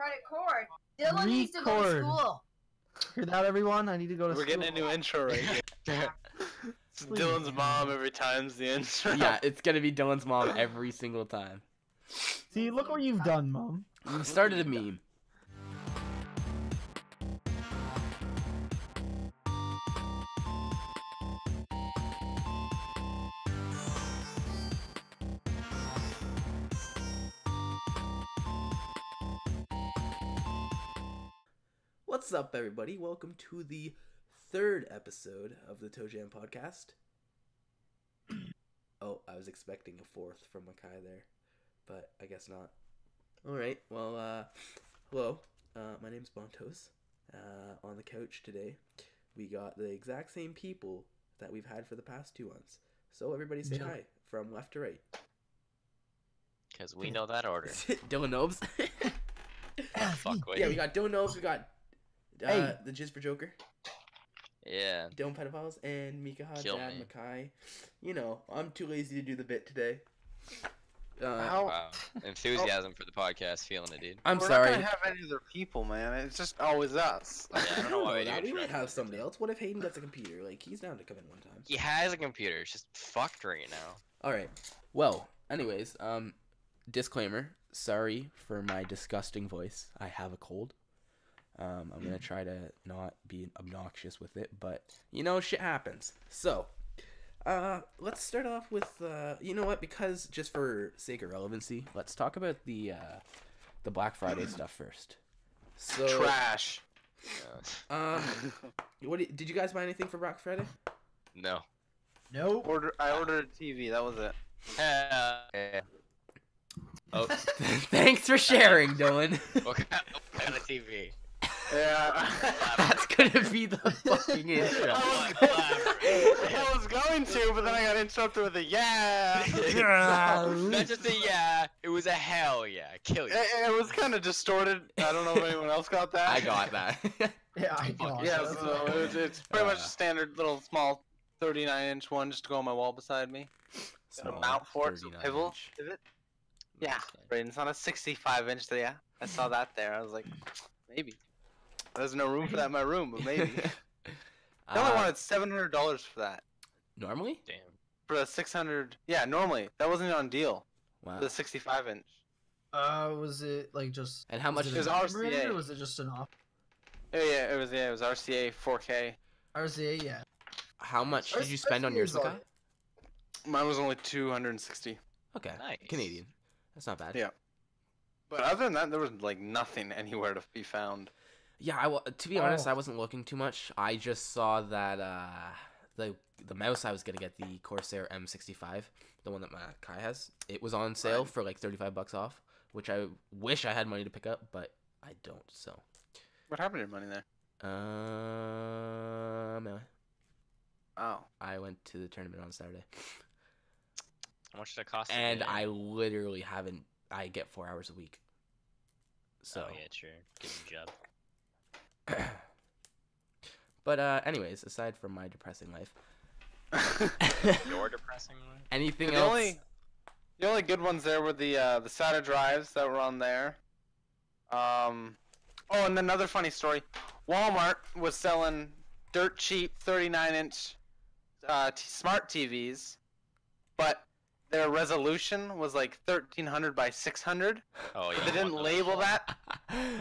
credit cord. Dylan needs to go to school. Hear that, everyone? I need to go to school. We're getting a new intro right here. It's Dylan's mom every time's the intro. Yeah, it's gonna be Dylan's mom every single time. See, look what you've done, Mom. You started a meme. What's up, everybody? Welcome to the third episode of the ToeJamm podcast. Oh, I was expecting a fourth from Makai there, but I guess not. Alright, well, hello. My name's Bontos. On the couch today, we got the exact same people that we've had for the past 2 months. So everybody say hi, from left to right. Because we know that order. Dylan Nobes. Fuck with Yeah, we got Dylan Nobes, we got the Jizz for Joker. Yeah. Dylan Pedophiles, and Mika Kill Dad, me. Makai. You know, I'm too lazy to do the bit today. Wow. Enthusiasm for the podcast, feeling it, dude. I'm We're sorry. not gonna have any other people, man. It's just always us. Yeah, I don't know why we do we it. might have somebody else. What if Hayden gets a computer? Like, he's down to come in one time. He has a computer. It's just fucked right now. Alright. Well, anyways, disclaimer. Sorry for my disgusting voice. I have a cold. I'm gonna try to not be obnoxious with it, but, you know, shit happens. So, let's start off with, you know what, because, just for sake of relevancy, let's talk about the Black Friday stuff first. So, Trash. did you guys buy anything for Black Friday? No. Nope. I ordered a TV. That was it. Yeah. Oh, thanks for sharing, Dylan. What kind of TV? Yeah. That's gonna be the fucking intro. I was going to, but then I got interrupted with a yeah. Not just a yeah, it was a hell yeah. Kill you. It was kind of distorted. I don't know if anyone else got that. I got that. Yeah, I got Yeah, it. so it's pretty much a standard little small 39-inch one just to go on my wall beside me. Got a mount for it, so 39 pivot. Yeah, right. It's on a 65-inch. So yeah, I saw that there. I was like, maybe. There's no room for that in my room, but maybe. I only wanted $700 for that. Normally? Damn. For the 600. Yeah, normally that wasn't even on deal. Wow. For the 65-inch. Was it like just? And how much was is it it? an It was upgrade, RCA. or was it just an off? Yeah, it was RCA 4K. RCA, yeah. How much did you spend on yours, Makai? Mine was only 260. Okay. Nice. Canadian. That's not bad. Yeah. But other than that, there was like nothing anywhere to be found. Yeah, to be honest, I wasn't looking too much. I just saw that the mouse I was gonna get, the Corsair M65, the one that Makai has, it was on sale for like $35 off, which I wish I had money to pick up, but I don't. So. What happened to your money there? Oh. I went to the tournament on Saturday. How much did it cost? And I literally haven't. I get 4 hours a week. So. Oh yeah, sure. Give me a job. But anyways, aside from my depressing life, Your depressing one? anything The else? only good ones there were the SATA drives that were on there. Oh, and another funny story. Walmart was selling dirt cheap 39-inch smart TVs, but their resolution was like 1300 by 600. Oh yeah. But they didn't label that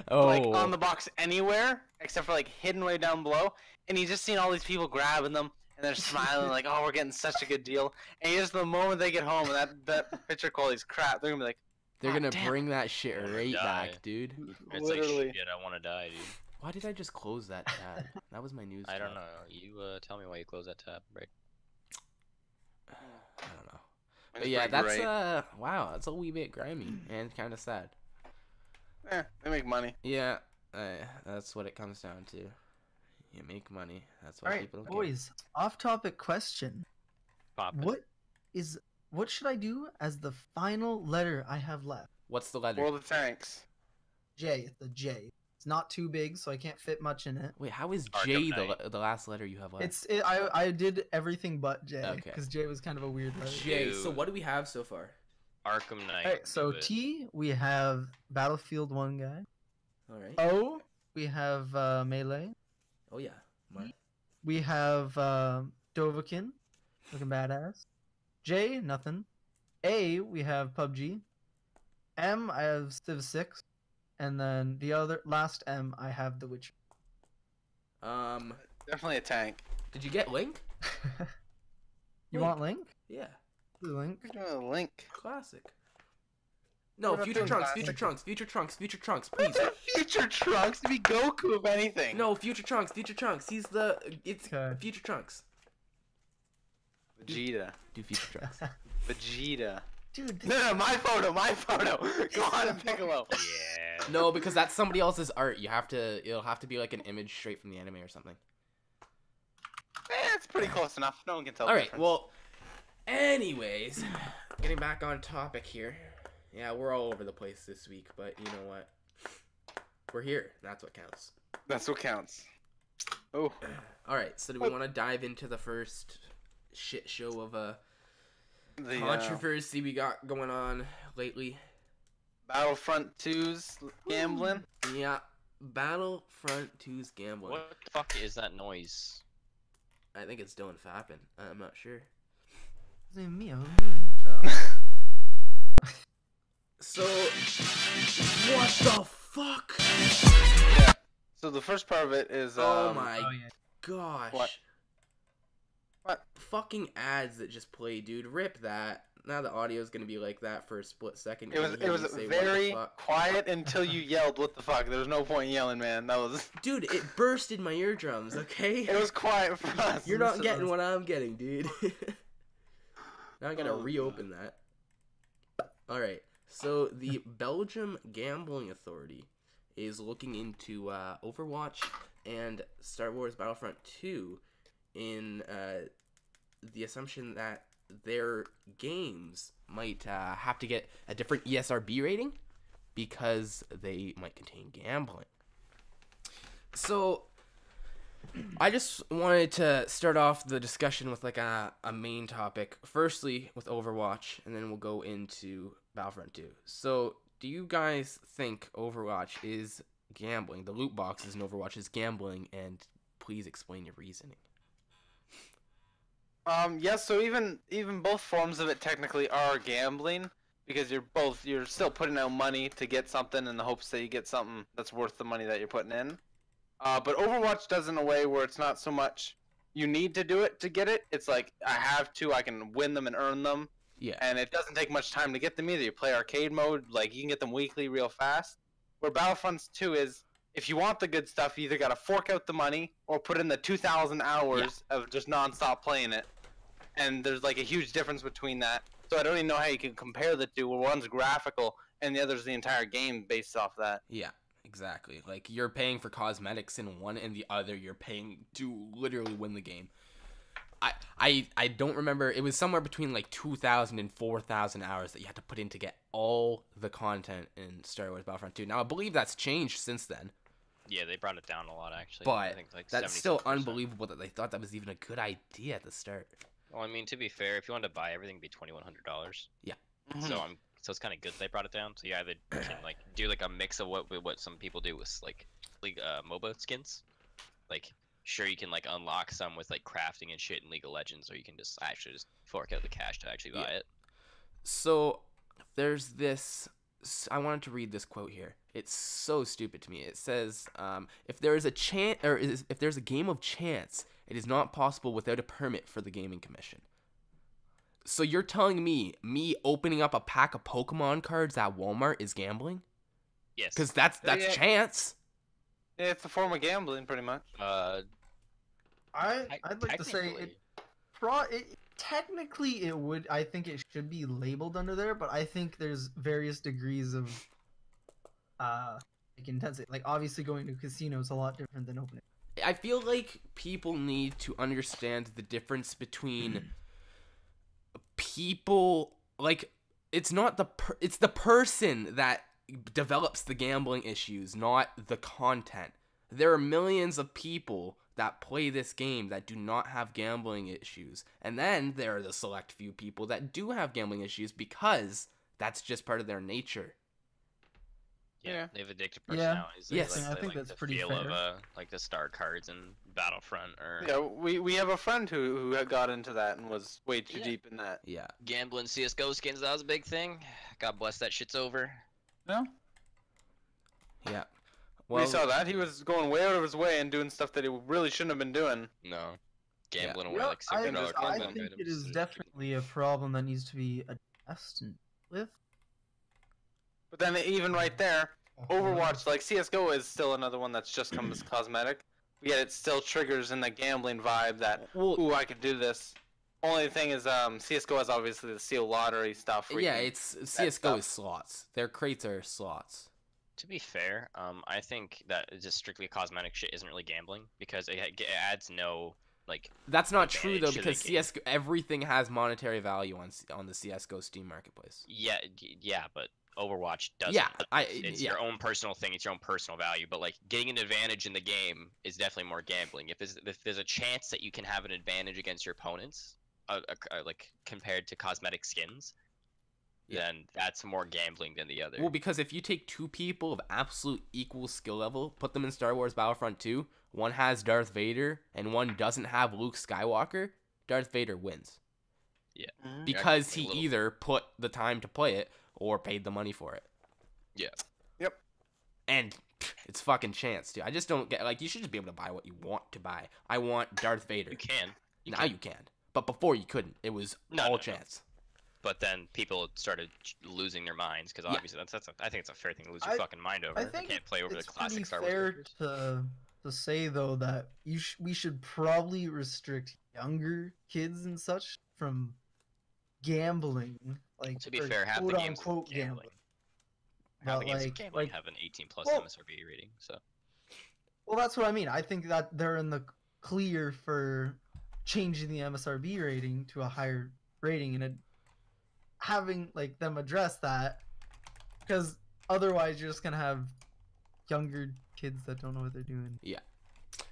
Oh. like on the box anywhere except for like hidden way down below. And you just seen all these people grabbing them and they're smiling like, "Oh, we're getting such a good deal." And just the moment they get home and that picture quality's crap, they're gonna be like, They're "God gonna damn bring that shit I wanna right die. back, dude. It's Literally. like shit. I want to die, dude. Why did I just close that tab? That was my news. I don't tab. know. You tell me why you closed that tab, right? I don't know. It's But yeah, pretty that's great. wow. That's a wee bit grimy and kind of sad. They make money. Yeah, that's what it comes down to. You make money. That's why All right, people don't boys. Off-topic question. Pop it. What should I do as the final letter I have left? What's the letter? World of Tanks. J. The J. It's not too big, so I can't fit much in it. Wait, how is Arkham J Knight. the last letter you have left? I did everything but J, Okay. because J was kind of a weird letter. J. So Dude. what do we have so far? Arkham Knight. Alright, so do it. T, we have Battlefield 1 guy. All right. O, we have Melee. Oh yeah. Mark. We have Dovahkiin, looking badass. J, nothing. A, we have PUBG. M, I have Civ 6. And then the other last M, I have The Witcher. Definitely a tank. Did you get Link? You want Link? Yeah. Link. Link. Classic. No, What Future about Trunks, classic? Future Trunks, please. Future Trunks to be Goku if anything. No, Future Trunks. It's Okay. Future Trunks. Vegeta. Do Future Trunks. Vegeta. Dude, No, my photo. Go on and Piccolo. Yeah. No, because that's somebody else's art. It'll have to be like an image straight from the anime or something. It's pretty close enough. No one can tell. All the right. difference. Well, anyways, getting back on topic here. Yeah, we're all over the place this week, but you know what? We're here. That's what counts. That's what counts. Oh. All right. So do we want to dive into the first shit show of a The controversy we got going on lately? Battlefront 2's gambling. Yeah, Battlefront 2's gambling. What the fuck is that noise? I think it's Dylan Fappin. I'm not sure. It's even me. Oh. So, what the fuck? Yeah. So the first part of it is. Oh my yeah. gosh. What? Fucking ads that just play, dude. Rip that. Now the audio is gonna be like that for a split second. It was Say, "What the very fuck?" quiet until you yelled, "What the fuck?" There was no point in yelling, man. That was. Dude, it bursted my eardrums. Okay. It was quiet for us. You're not getting what I'm getting, dude. Now I gotta Oh, reopen that. Alright, so the Belgium Gambling Authority is looking into Overwatch and Star Wars Battlefront 2 in the assumption that their games might have to get a different ESRB rating because they might contain gambling. So I just wanted to start off the discussion with like a main topic. Firstly, with Overwatch, and then we'll go into Battlefront 2. So, do you guys think Overwatch is gambling? The loot boxes in Overwatch is gambling, and please explain your reasoning. Yes. So even both forms of it technically are gambling because you're still putting out money to get something in the hopes that you get something that's worth the money that you're putting in. But Overwatch does in a way where it's not so much you need to do it to get it. It's like I have to, I can win them and earn them. Yeah. And it doesn't take much time to get them either. You play arcade mode, like you can get them weekly real fast. Where Battlefront 2 is, if you want the good stuff, you either got to fork out the money or put in the 2,000 hours of just non-stop playing it. And there's like a huge difference between that. So I don't even know how you can compare the two, where one's graphical and the other's the entire game based off that. Yeah, exactly. Like, you're paying for cosmetics in one, and the other you're paying to literally win the game. I don't remember. It was somewhere between like 2,000 and 4,000 hours that you had to put in to get all the content in Star Wars Battlefront 2. Now, I believe that's changed since then. Yeah, they brought it down a lot, actually. But I think like that's still 76%. unbelievable that they thought that was even a good idea at the start. Well, I mean, to be fair, if you wanted to buy everything, it'd be $2,100. Yeah. So it's kind of good they brought it down. So yeah, they can like do like a mix of what some people do with like MOBA skins. Like, sure, you can like unlock some with like crafting and shit in League of Legends, or you can just actually just fork out the cash to actually buy it. So there's this. I wanted to read this quote here. It's so stupid to me. It says, "If there is a chance, or if there's a game of chance, it is not possible without a permit for the Gaming Commission." So you're telling me opening up a pack of Pokemon cards at Walmart is gambling? Yes. Because that's Yeah. chance. Yeah, it's a form of gambling, pretty much. I'd like to say technically it would. I think it should be labeled under there, but I think there's various degrees of like intensity. Like, obviously going to a casino is a lot different than opening. I feel like people need to understand the difference between people. Like, it's not it's the person that develops the gambling issues, not the content. There are millions of people that play this game that do not have gambling issues, and then there are the select few people that do have gambling issues because that's just part of their nature. Yeah. They have addictive Yeah. personalities. Yes. They I think like that's the pretty feel fair. of like the star cards in Battlefront or Yeah, we have a friend who had got into that and was way too Yeah. deep in that. Yeah. gambling CS:GO skins. That was a big thing. God bless that shit's over. No, Yeah. we saw that he was going way out of his way and doing stuff that he really shouldn't have been doing. No, gambling You away know, like I, $600 I gambling think it items is and definitely a problem that needs to be addressed and with. But then even right there, Overwatch, like CS:GO, is still another one that's just come as cosmetic. Yet it still triggers in the gambling vibe that, Well, ooh, I could do this. Only thing is, CS:GO has obviously the seal lottery stuff. where you yeah, can- it's CS:GO stuff. is slots. Their crates are slots. To be fair, I think that just strictly cosmetic shit isn't really gambling because it adds no like. That's not true though, advantage to the because game. CS:GO everything has monetary value on the CS:GO Steam marketplace. Yeah, but Overwatch doesn't. Yeah, It's yeah. your own personal thing. It's your own personal value. But like getting an advantage in the game is definitely more gambling. If there's a chance that you can have an advantage against your opponents, like compared to cosmetic skins, Yeah. then that's more gambling than the other. Well, because if you take two people of absolute equal skill level, put them in Star Wars Battlefront 2, one has Darth Vader and one doesn't have Luke Skywalker, Darth Vader wins. Mhm. Because Yeah, he a little- either put the time to play it or paid the money for it. Yeah. Yep. And it's fucking chance, dude. I just don't get, like, you should just be able to buy what you want to buy. I want Darth Vader. You can. Now you can. But before you couldn't. It was all No. chance. But then people started losing their minds because Yeah. obviously I think it's a fair thing to lose your fucking mind over. I You think can't play over the it's classic pretty Star Wars fair characters. to say though that we should probably restrict younger kids and such from gambling. Like To be or fair, half the quote games unquote is gambling. But Half the games like, of gambling like have an 18 plus well- MSRP rating. So well, that's what I mean. I think that they're in the clear for changing the MSRP rating to a higher rating and having like them address that, because otherwise you're just gonna have younger kids that don't know what they're doing.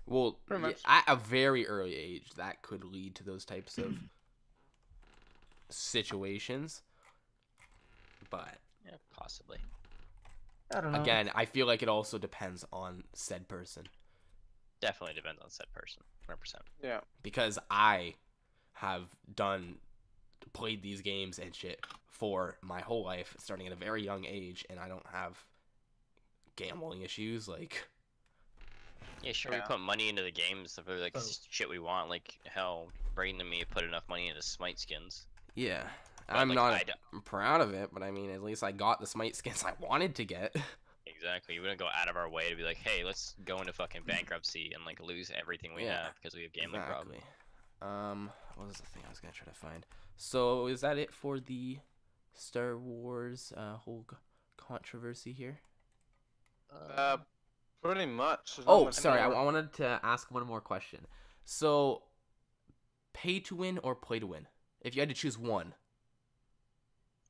Well, Pretty much. at a very early age, that could lead to those types of situations. But yeah, possibly. I don't know. again, I feel like it also depends on said person. Definitely depends on said person. 100%. Yeah. Because I have played these games and shit for my whole life, starting at a very young age, and I don't have gambling issues. Like, Yeah, sure. We Yeah. put money into the games for like Oh. shit we want. Like hell, Brayden and me put enough money into Smite skins. yeah, But, I'm like, not I don't- proud of it, but I mean, at least I got the Smite skins I wanted to get. Exactly. We wouldn't go out of our way to be like, hey, let's go into fucking bankruptcy and like lose everything we Yeah, have because we have gambling problems. Exactly. What was the thing I was gonna try to find? So is that it for the Star Wars whole controversy here? Pretty much. There's not Oh, much sorry. I more. wanted to ask one more question. So, pay to win or play to win? If you had to choose one,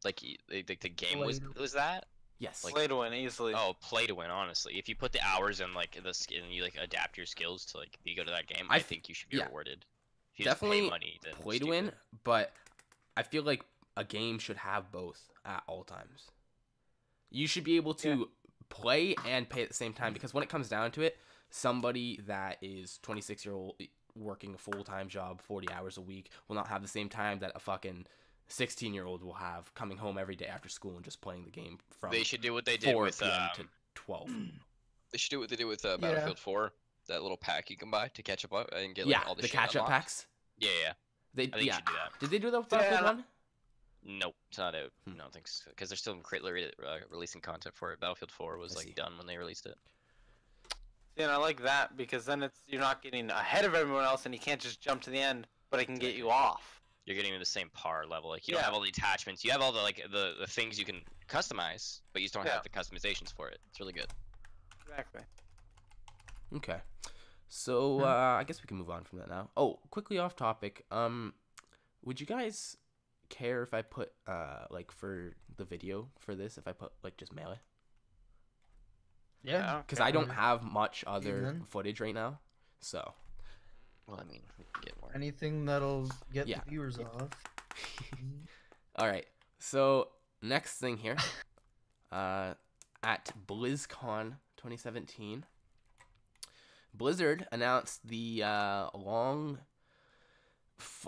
Like the game was Play to- was that? yes. Like- Play to win easily. Oh, play to win. Honestly, if you put the hours in like the skin and you like adapt your skills to like be good at that game, I I th- think you should be yeah. rewarded. If you just Definitely pay money, then play to win, but I feel like a game should have both at all times. You should be able to play and pay at the same time, because when it comes down to it, somebody that is 26-year-old working a full-time job 40 hours a week will not have the same time that a fucking 16-year-old will have coming home every day after school and just playing the game from They should do what they did 4 with p.m. to 12. They should do what they did with Battlefield 4. That little pack you can buy to catch up and get like Yeah, all the the shit catch-up unlocked. packs. Yeah, yeah. They I think you should do that. Did they do that with Yeah, Battlefield no- 1? Nope, it's not out. Hmm. I don't think so. Because they're still releasing content for it. Battlefield 4 was I like see. done when they released it. Yeah, and I like that because then you're not getting ahead of everyone else, and you can't just jump to the end, but it can get you off. You're getting to the same par level. Like you Yeah. don't have all the attachments. You have all the like the things you can customize, but you just don't Yeah. have the customizations for it. It's really good. Exactly. Okay. So, I guess we can move on from that now. Oh, quickly off topic. Would you guys care if I put, like, for the video for this, if I put, like, just melee? Yeah. Because I don't have much other Amen. footage right now. So, Well, I mean, we can get more. Anything that'll get Yeah. the viewers off. all right. So, next thing here. at BlizzCon 2017, Blizzard announced the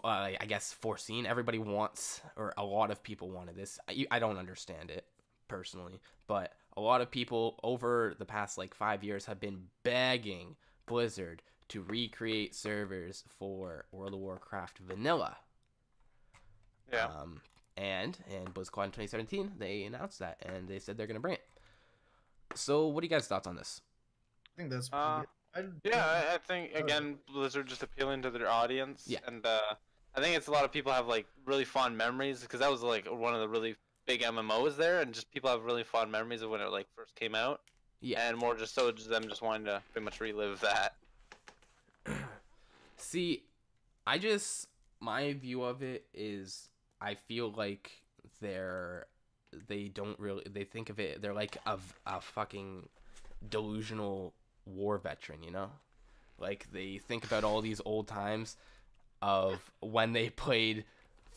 I guess foreseen. Everybody wants, or a lot of people wanted this. I don't understand it personally, but a lot of people over the past like 5 years have been begging Blizzard to recreate servers for World of Warcraft Vanilla. Yeah. And in BlizzCon 2017, they announced that, and they said they're going to bring it. So, what are you guys' thoughts on this? I think that's pretty good. Yeah, I think again Blizzard just appealing to their audience. Yeah. And I think it's a lot of people have like really fond memories because that was like one of the really big MMOs there, and just people have really fond memories of when it like first came out. Yeah. And more just so just them just wanting to pretty much relive that. See, my view of it is I feel like they think of it, they're like a fucking delusional war veteran, you know? Like, they think about all these old times of when they played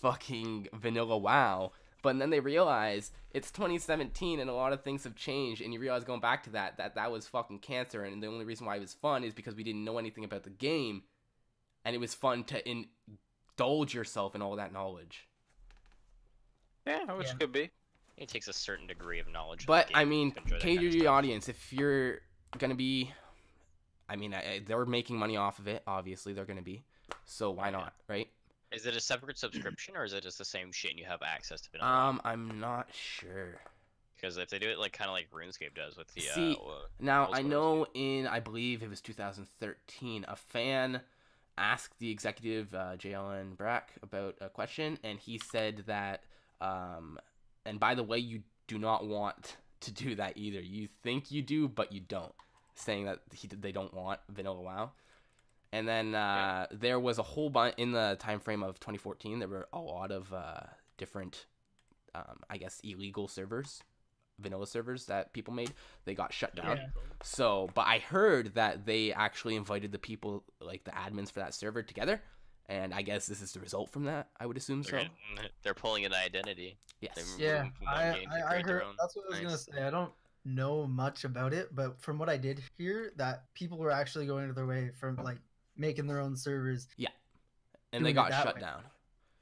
fucking Vanilla WoW, but then they realize it's 2017 and a lot of things have changed, and you realize going back to that was fucking cancer, and the only reason why it was fun is because we didn't know anything about the game, and it was fun to indulge yourself in all that knowledge. Yeah, which could be. It takes a certain degree of knowledge. But, of the game I mean, to enjoy that cater kind of to the stuff. audience. If you're going to be... I mean, they're making money off of it. Obviously, they're going to be. So why not, right? Is it a separate subscription, or is it just the same shit and you have access to Vanilla? I'm not sure. Because if they do it like kind of like RuneScape does with the See, now old I school know I believe it was 2013, a fan asked the executive, JLN Brack, about a question, and he said that, and by the way, you do not want to do that either. You think you do, but you don't. Saying that they don't want Vanilla WoW. And then there was a whole bunch in the time frame of 2014. There were a lot of different, I guess, illegal servers, vanilla servers that people made. They got shut down. Yeah. So, but I heard that they actually invited the people, like the admins for that server, together. And I guess this is the result from that. I would assume so. They're pulling an identity. Yes. They're Yeah, moving from one game to I create their heard. own. That's what I was gonna Nice. say. I don't know much about it, but from what I did hear, that people were actually going to their way from like making their own servers. And they doing it got that shut way. down.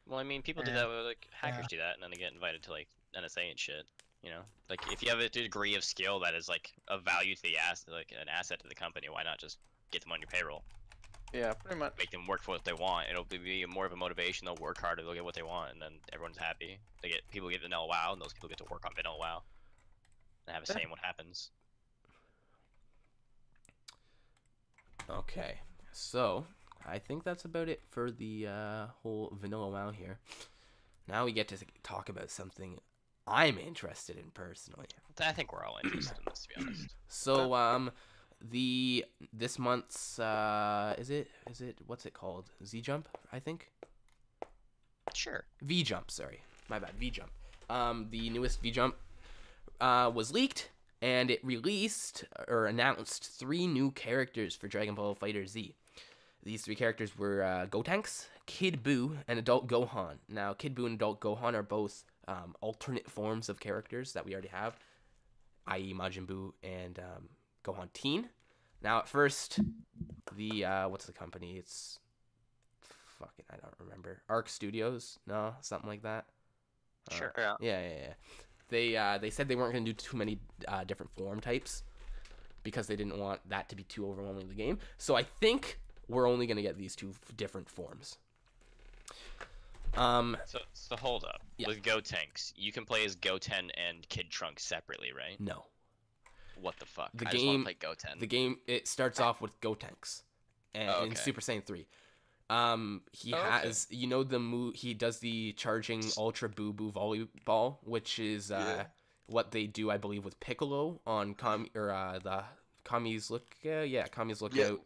Well, I mean, people do Yeah. that with like hackers do that, and then they get invited to like NSA and shit. You know, like if you have a degree of skill that is like of value to the asset, like an asset to the company, why not just get them on your payroll? Yeah, pretty much. Make them work for what they want. It'll be more of a motivation. They'll work harder. They'll get what they want, and then everyone's happy. People get Vanilla WoW, and those people get to work on Vanilla WoW and have a say in what happens. Okay, so I think that's about it for the whole Vanilla WoW here. Now we get to talk about something I'm interested in personally. I think we're all interested in this, to be honest. So this month's is it what's it called? Z-Jump, I think. Sure. V-Jump, sorry. My bad, V-Jump. The newest V-Jump was leaked, and it released or announced 3 new characters for Dragon Ball FighterZ. These 3 characters were Gotenks, Kid Buu, and Adult Gohan. Now, Kid Buu and Adult Gohan are both alternate forms of characters that we already have, i.e. Majin Buu and Gohan Teen. Now, at first, the what's the company? It's fucking, I don't remember. Arc Studios? No, something like that. Sure. Yeah. Yeah. They said they weren't going to do too many different form types because they didn't want that to be too overwhelming in the game. So I think we're only going to get these 2 different forms. So hold up. Yeah. With Gotenks, you can play as Goten and Kid Trunks separately, right? No. What the fuck? The I just game- want to play Goten. The game, it starts off with Gotenks and Oh, in okay. Super Saiyan 3. He Oh, okay. has, you know, the move, he does the charging Ultra Boo Boo volleyball, which is Yeah. what they do, I believe, with Piccolo on the Kami's Kami's Lookout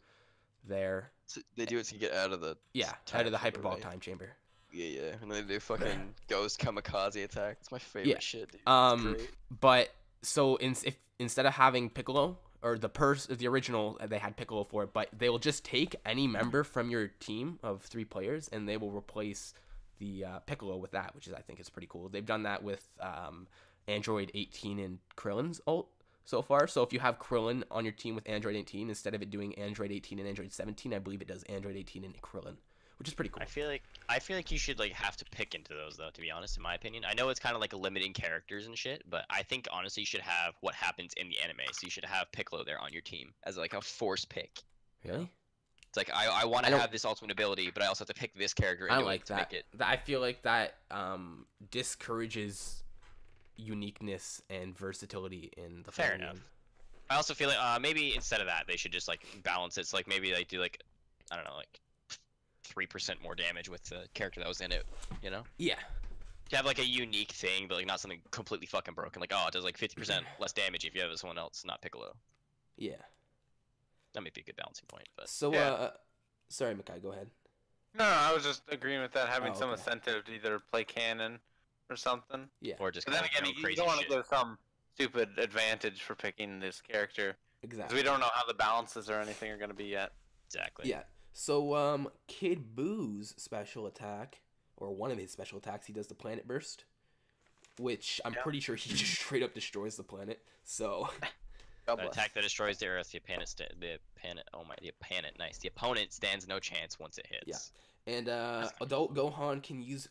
there. So they do it to get out of the Yeah, time out of the chamber, hyperbolic right? time chamber. Yeah, and they do fucking ghost kamikaze attack. It's my favorite Yeah. shit, dude. It's great. But so if instead of having Piccolo or the original, they had Piccolo for it, but they will just take any member from your team of 3 players and they will replace the Piccolo with that, which is, I think, is pretty cool. They've done that with Android 18 and Krillin's ult. so far. So if you have Krillin on your team with Android 18, instead of it doing Android 18 and Android 17, I believe it does Android 18 and Krillin, which is pretty cool. I feel like you should like have to pick into those though, to be honest, in my opinion. I know it's kind of like limiting characters and shit, but I think honestly you should have what happens in the anime. So you should have Piccolo there on your team as like a force pick. Really? It's like I want to have this ultimate ability, but I also have to pick this character. And I do like it to that. Make it. I feel like that discourages uniqueness and versatility in the Fair fighting enough. game. I also feel like maybe instead of that, they should just like balance it. So like maybe like do like I don't know like 3% more damage with the character that was in it. You know? Yeah. You have like a unique thing, but like not something completely fucking broken. Like it does like 50% less damage if you have someone else, not Piccolo. Yeah. That might be a good balancing point. But So Yeah. Sorry, Makai, go ahead. No, I was just agreeing with that, having Oh, some okay. incentive to either play canon or something. Yeah. or just But then kind of again, go you crazy don't want to shit. give some stupid advantage for picking this character. Because Exactly. we don't know how the balances or anything are going to be yet. Exactly. Yeah. So Kid Boo's special attack, or one of his special attacks, he does the planet burst, which I'm Yeah. pretty sure he just straight up destroys the planet. So God An bless. attack that destroys the Earth. The opponent, nice. The opponent stands no chance once it hits. and adult Gohan can use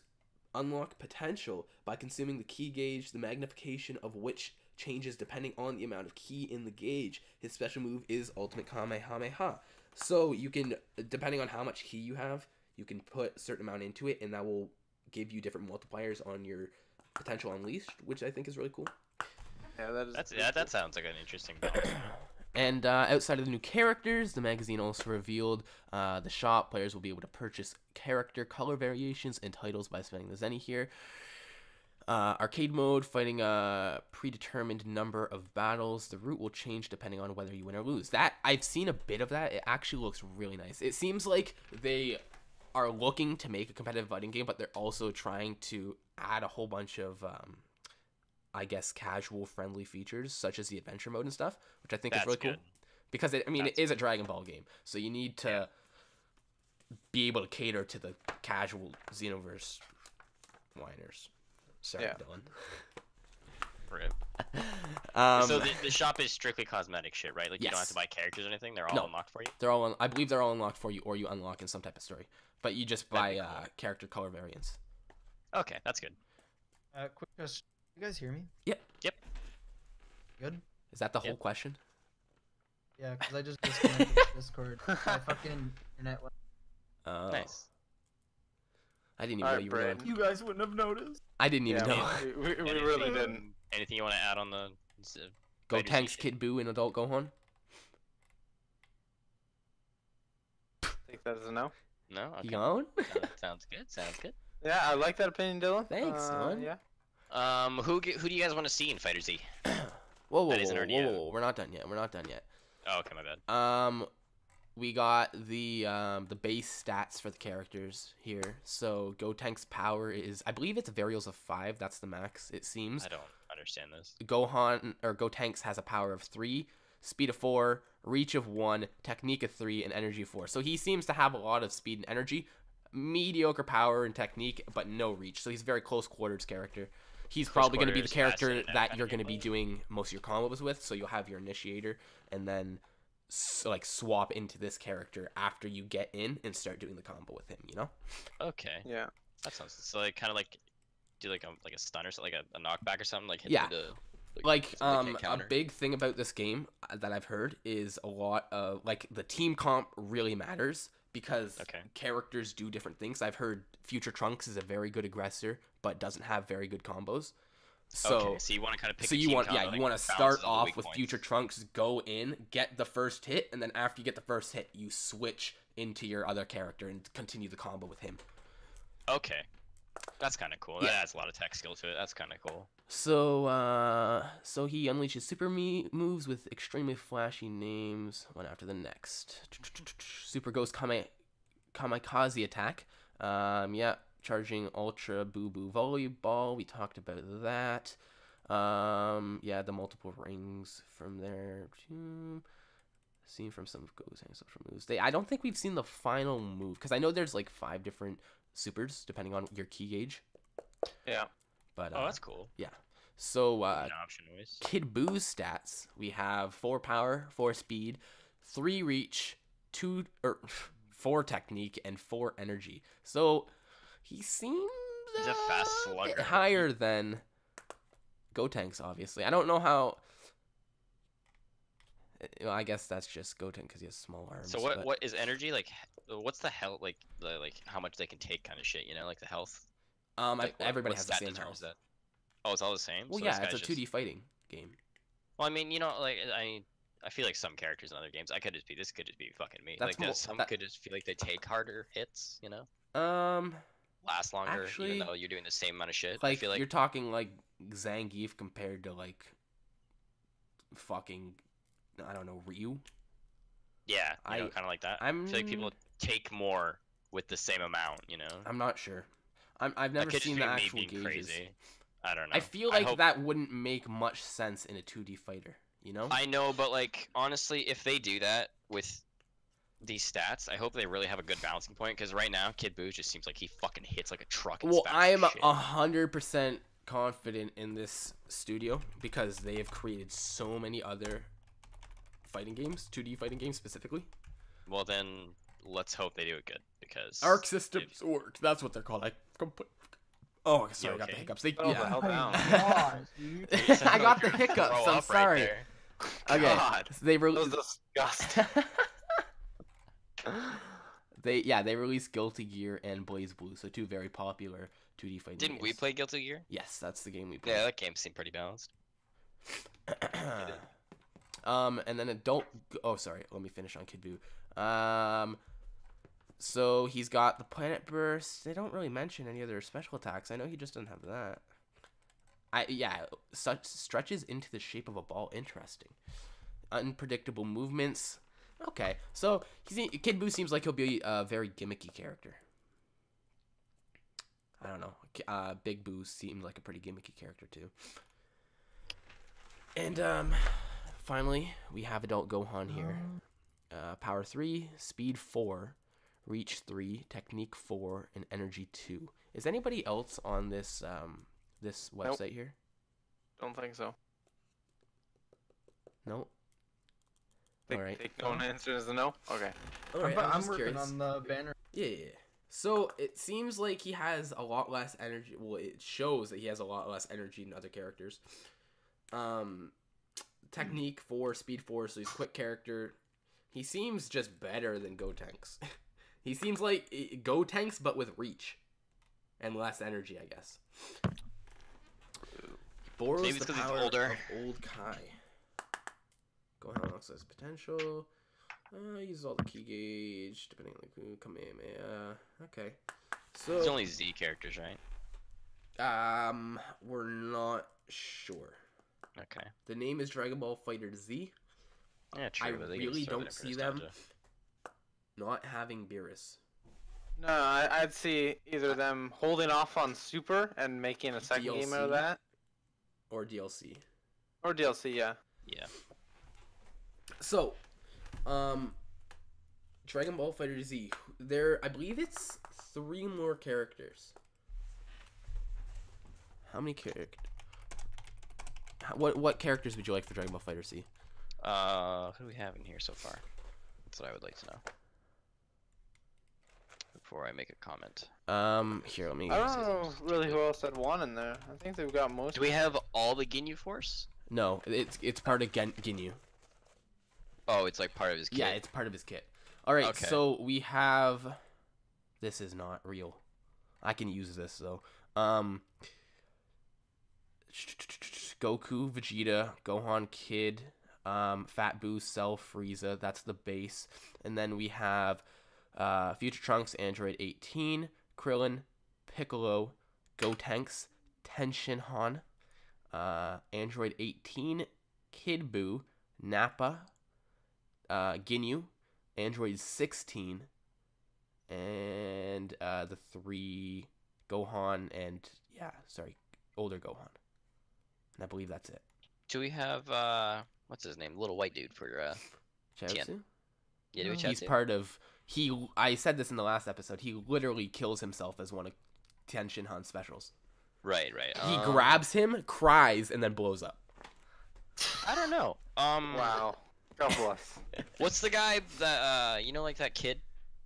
unlock potential by consuming the key gauge, the magnification of which changes depending on the amount of ki in the gauge. His special move is Ultimate Kamehameha. So you can, depending on how much ki you have, you can put a certain amount into it, and that will give you different multipliers on your potential unleashed, which I think is really cool. Yeah, that is. That sounds like an interesting balance. And outside of the new characters, the magazine also revealed the shop. Players will be able to purchase character color variations and titles by spending the Zenny here. Arcade mode, fighting a predetermined number of battles. The route will change depending on whether you win or lose. That I've seen a bit of that. It actually looks really nice. It seems like they are looking to make a competitive fighting game, but they're also trying to add a whole bunch of I guess casual friendly features such as the adventure mode and stuff, which I think is That's really cool. good. Because it is a Dragon Ball game, so you need to be able to cater to the casual Xenoverse whiners. Sorry, Yeah. Dylan. Rip. Um, So the shop is strictly cosmetic shit, right? Like you don't have Yes. to buy characters or anything. They're all No. unlocked for you. I believe they're all unlocked for you, or you unlock in some type of story. But you just buy That'd be cool. character color variants. Okay, that's good. Quick question. You guys hear me? Yep. Good? Is that the whole Yep. question? Yeah, because I just disconnected the Discord. My fucking internet went. Oh. Nice. I didn't even know Alright, you were Brad. going. You guys wouldn't have noticed. I didn't even know. Yeah, we really didn't. Anything you want to add on the? Go Fighters Tanks, shit? Kid Buu, and Adult Gohan. Take that as a no. No. You Okay. going? Sounds good. Sounds good. Yeah, I like that opinion, Dylan. Thanks, Dylan. Yeah. Who do you guys want to see in Fighter Z? Whoa, That isn't already out. whoa! We're not done yet. We're not done yet. Oh, okay, my bad. We got the base stats for the characters here. So Gotenks power is, I believe it's varials of 5. That's the max. It seems. I don't understand this. Gotenks has a power of 3, speed of 4, reach of 1, technique of 3, and energy of 4. So he seems to have a lot of speed and energy, mediocre power and technique, but no reach. So he's a very close quarters character. He's probably going to be the quarters, character match, and that that you're kind going of to be gameplay. doing most of your combos with. So you'll have your initiator and then swap into this character after you get in and start doing the combo with him, you know? Okay, Yeah. that sounds so like kind of like do like a stun or something, like a knockback or something, like hit Yeah. the Like so they can't a counter. big thing about this game that I've heard is a lot of like the team comp really matters because Okay. characters do different things. I've heard Future Trunks is a very good aggressor but doesn't have very good combos. So okay, so you want to kind of pick. so a you team want combo you that want to balances start all the off weak with points. Future Trunks, go in, get the first hit, and then after you get the first hit, you switch into your other character and continue the combo with him. Okay, that's kind of cool. Yeah. That adds a lot of tech skill to it. That's kind of cool. So he unleashes super moves with extremely flashy names, one after the next. Super Ghost Kamikaze attack. Charging Ultra Boo Boo Volleyball. We talked about that. The multiple rings from there. Seen from some of Go's social moves. I don't think we've seen the final move because I know there's like 5 different supers depending on your key gauge. Yeah. But Oh, that's cool. yeah. So An option always. Kid Boo's stats, we have 4 power, 4 speed, 3 reach, 4 technique, and 4 energy. So he seems He's a fast bit slugger. higher than Gotenks, obviously. I don't know how. Well, I guess that's just Goten because he has small arms. So but- what is energy like? What's the health like? Like how much they can take kind of shit, you know, like the health. Like, everybody what has the stat same determines health. that? Oh, it's all the same. Well, So yeah, this it's a guy's 2D just- fighting game. Well, I mean, you know, like I feel like some characters in other games, this could just be fucking me. That's Like mo- some that- could just feel like they take harder hits, you know, Um, last longer, actually, even though you're doing the same amount of shit. like, I feel like you're talking like Zangief compared to like fucking, I don't know, Ryu. yeah, you know, I- kind of like that. I I'm feel like people take more with the same amount, you know. I'm not sure. I've That never could just seen be the me actual being gauges. crazy. I don't know. I feel like hope- that wouldn't make much sense in a 2D fighter. You know? I know, but like honestly, if they do that with these stats, I hope they really have a good balancing point. Because right now, Kid Buu just seems like he fucking hits like a truck. And Well, smacks I am shit. 100% confident in this studio because they have created so many other fighting games, 2D fighting games specifically. Well, then let's hope they do it good because Arc systems work. That's what they're called. Oh, sorry, I got the okay? hiccups. They, Settle the yeah. hell down. God, dude. I got the Throw hiccups. I'm up right sorry. there. Okay, God, they that was released. disgusting. They released Guilty Gear and Blaze Blue, so 2 very popular 2D fighting Didn't games. we play Guilty Gear? Yes, that's the game we played. Yeah, that game seemed pretty balanced. And then oh, sorry. Let me finish on Kid Buu. So he's got the Planet Burst. They don't really mention any other special attacks. I know he just doesn't have that. Such stretches into the shape of a ball. Interesting. Unpredictable movements. Okay, so Kid Buu seems like he'll be a very gimmicky character. I don't know. Big Boo seemed like a pretty gimmicky character too. And finally, we have Adult Gohan here. Power 3, Speed 4, Reach 3, Technique 4, and Energy 2. Is anybody else on this this website here? Don't think so. No. Take, Alright. take no answer as a no. Okay. Alright, I'm just working curious. on the banner. Yeah. So it seems like he has a lot less energy. Well, it shows that he has a lot less energy than other characters. Technique 4, Speed 4, so he's a quick character. He seems just better than Gotenks. He seems like Gotenks, but with reach and less energy, I guess. Borrows Maybe it's the 'cause he's power older. of Old Kai. Gohan unlocks his potential. Uses all the key gauge, depending on the Kamehameha. Okay. So It's only Z characters, right? we're not sure. Okay. The name is Dragon Ball Fighter Z. Yeah, true. I but they really just throw don't that in for see them nostalgia. not having Beerus. No, I'd see either them holding off on Super and making a second game out of DLC? that, Or DLC. or DLC. Yeah. Yeah. So, Dragon Ball Fighter Z. I believe it's 3 more characters. How many characters? What characters would you like for Dragon Ball Fighter Z? Who do we have in here so far? That's what I would like to know. Before I make a comment. Here, let me. I don't know really who else had one in there. I think they've got most. Do we have all the Ginyu Force? No, it's part of Ginyu. Oh, it's like part of his kit. Yeah, it's part of his kit. All right, Okay. so we have. This is not real. I can use this though. Goku, Vegeta, Gohan, Kid, Fat Boo, Cell, Frieza. That's the base, and then we have Future Trunks, Android 18, Krillin, Piccolo, Gotenks, Tenshinhan, Android 18, Kid Buu, Nappa, Ginyu, Android 16, and the 3 Gohan and older Gohan. And I believe that's it. Do we have what's his name? Little white dude for Chaozu? yeah, do we He's chat part of I said this in the last episode. He literally kills himself as one of Tenshinhan's specials. Right. He grabs him, cries, and then blows up. I don't know. Wow. God bless. What's the guy that like that kid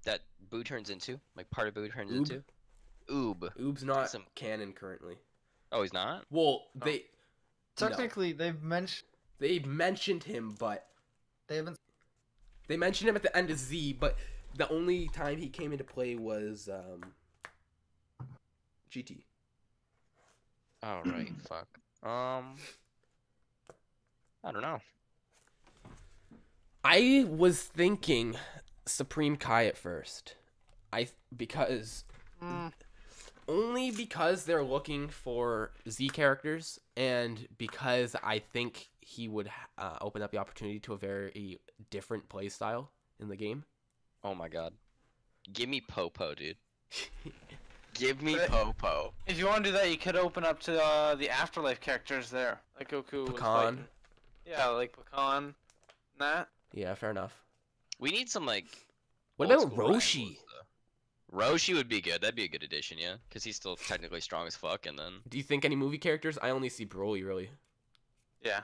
that Boo turns into? Like part of Boo turns Oob? into? Oob. Oob's not Some- canon currently. Oh, he's not? Well, they Technically, they've mentioned him, but they haven't. they mentioned him at the end of Z. But the only time he came into play was GT. Oh, right. Fuck. I don't know. I was thinking Supreme Kai at first. Because only because they're looking for Z characters, and because I think he would open up the opportunity to a very different play style in the game. Oh my god. Give me Popo, dude. Give me Popo. If you want to do that, you could open up to the Afterlife characters there. Like Goku was Pecan. fighting. Yeah, like Pecan. And that. Yeah, fair enough. We need some, like... What old about school Roshi? rivals, though. Roshi would be good. That'd be a good addition, yeah. Because he's still technically strong as fuck, and then... Do you think any movie characters? I only see Broly, really. Yeah.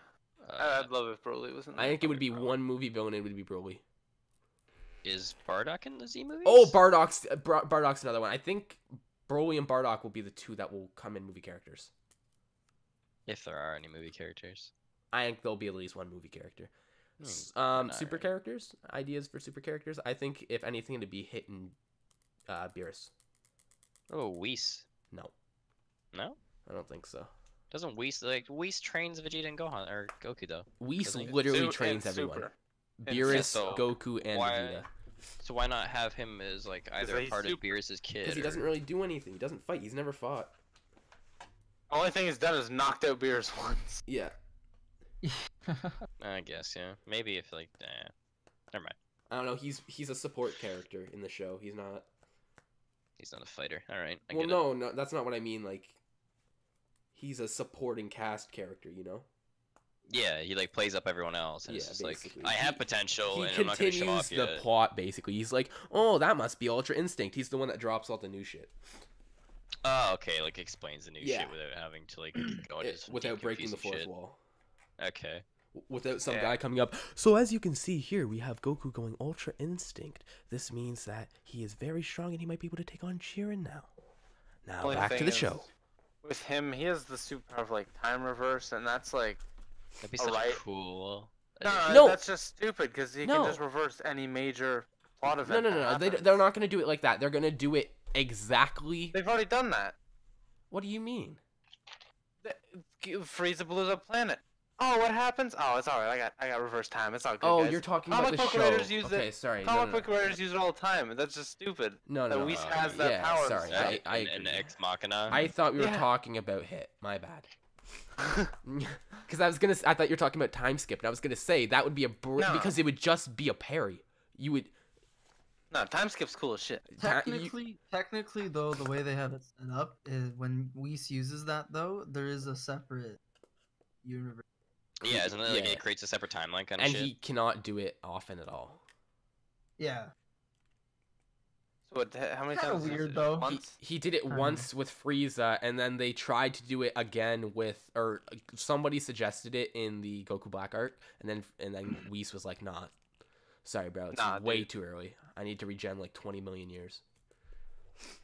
I'd love if Broly was in there. I think it would be one movie villain, it would be Broly. Is Bardock in the Z movies? Oh, Bardock's another one. I think Broly and Bardock will be the two that will come in movie characters. If there are any movie characters. I think there'll be at least one movie character. Super characters? Ideas for super characters? I think, if anything, it'd be hitting Beerus. Oh, Whis. No. No? I don't think so. Doesn't Whis, like, Whis trains Vegeta and Gohan, or Goku, though. Whis Doesn't he? literally trains everyone. Super. Beerus, So, Goku, and why- Vegeta. So why not have him as, like, either he's part of super. Beerus's kid, Because he doesn't really do anything. He doesn't fight. He's never fought. Only thing he's done is knocked out Beerus once. Yeah. I guess, yeah. Maybe if, like, never mind. I don't know. He's a support character in the show. He's not. He's not a fighter. Alright, I Well, get it. no, that's not what I mean. Like, he's a supporting cast character, you know? Yeah, he, like, plays up everyone else, and Yeah, it's just like, basically. I have potential, He and I'm not gonna show continues off the yet. plot, basically. He's like, oh, that must be Ultra Instinct. He's the one that drops all the new shit. Oh, okay, like, explains the new Yeah. shit without having to, like, go into some Without deep, breaking the confusing fourth shit. wall. Okay. Without some Yeah. guy coming up. So as you can see here, we have Goku going Ultra Instinct. This means that he is very strong and he might be able to take on Jiren now. Now Only back to thing the is, show. With him, he has the super of like time reverse, and that's like That'd be such Alright. a cool... No. that's just stupid because he No. can just reverse any major plot No, event. no, that no, no. happens. They're not going to do it like that. They're going to do it exactly. They've already done that. What do you mean? Frieza blew up planet. Oh, what happens? Oh, it's alright. I got reverse time. It's all good. Oh, guys. you're talking about Comic the book show. writers use Okay, it. sorry. Comic no, book writers use it all the time, and that's just stupid. No, That no, Whis no. has that Yeah, power. sorry. Yeah, I an agree. Ex Machina. I thought we were Yeah. talking about Hit. My bad. Because I thought you were talking about time skip, and I was gonna say that would be No. because it would just be a parry. You would No, time skip's cool as shit. Technically, though, the way they have it set up is when Whis uses that, though, there is a separate universe. Yeah, isn't it like Yeah. it creates a separate timeline kind of and shit? he cannot do it often at all. Yeah. So what, how many Kinda times? is weird, it? though. Once? He did it Kinda. once with Frieza, and then they tried to do it again with, or somebody suggested it in the Goku Black arc, and then Whis was like, "Nah, sorry, bro, it's Nah, way dude. too early. I need to regen like 20 million years."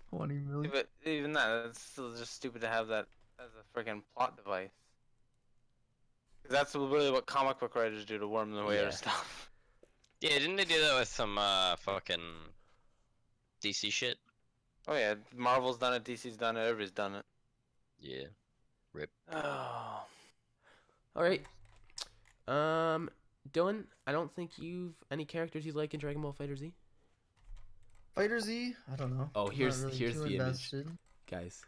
20 million. But even that, it's still just stupid to have that as a freaking plot device. 'Cause that's really what comic book writers do to worm their way out Yeah. of stuff. Yeah, didn't they do that with some fucking DC shit? Oh yeah, Marvel's done it, DC's done it, everybody's done it. Yeah. Oh. All right, Dylan, I don't think you've any characters you like in Dragon Ball Fighter Z, Fighter Z? I don't know. Oh, I'm here's not really the too image. invested. guys.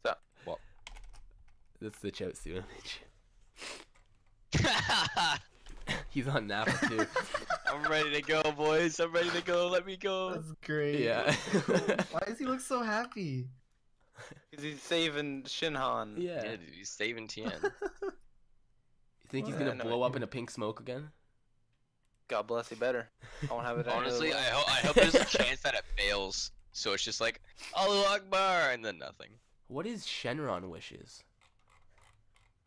So, what? That's the Chiaotzu image. He's on Nappa too. I'm ready to go, boys. I'm ready to go. Let me go. That's great. Yeah. Why does he look so happy? because he's saving Shinhan. Yeah. Yeah, dude, he's saving Tien. You think he's Well, gonna I know blow what up you in a pink smoke again? God bless, he better. I won't have it. any other Honestly, way. I hope there's a chance that it fails. So it's just like, Allahu Akbar, and then nothing. What is Shenron wishes?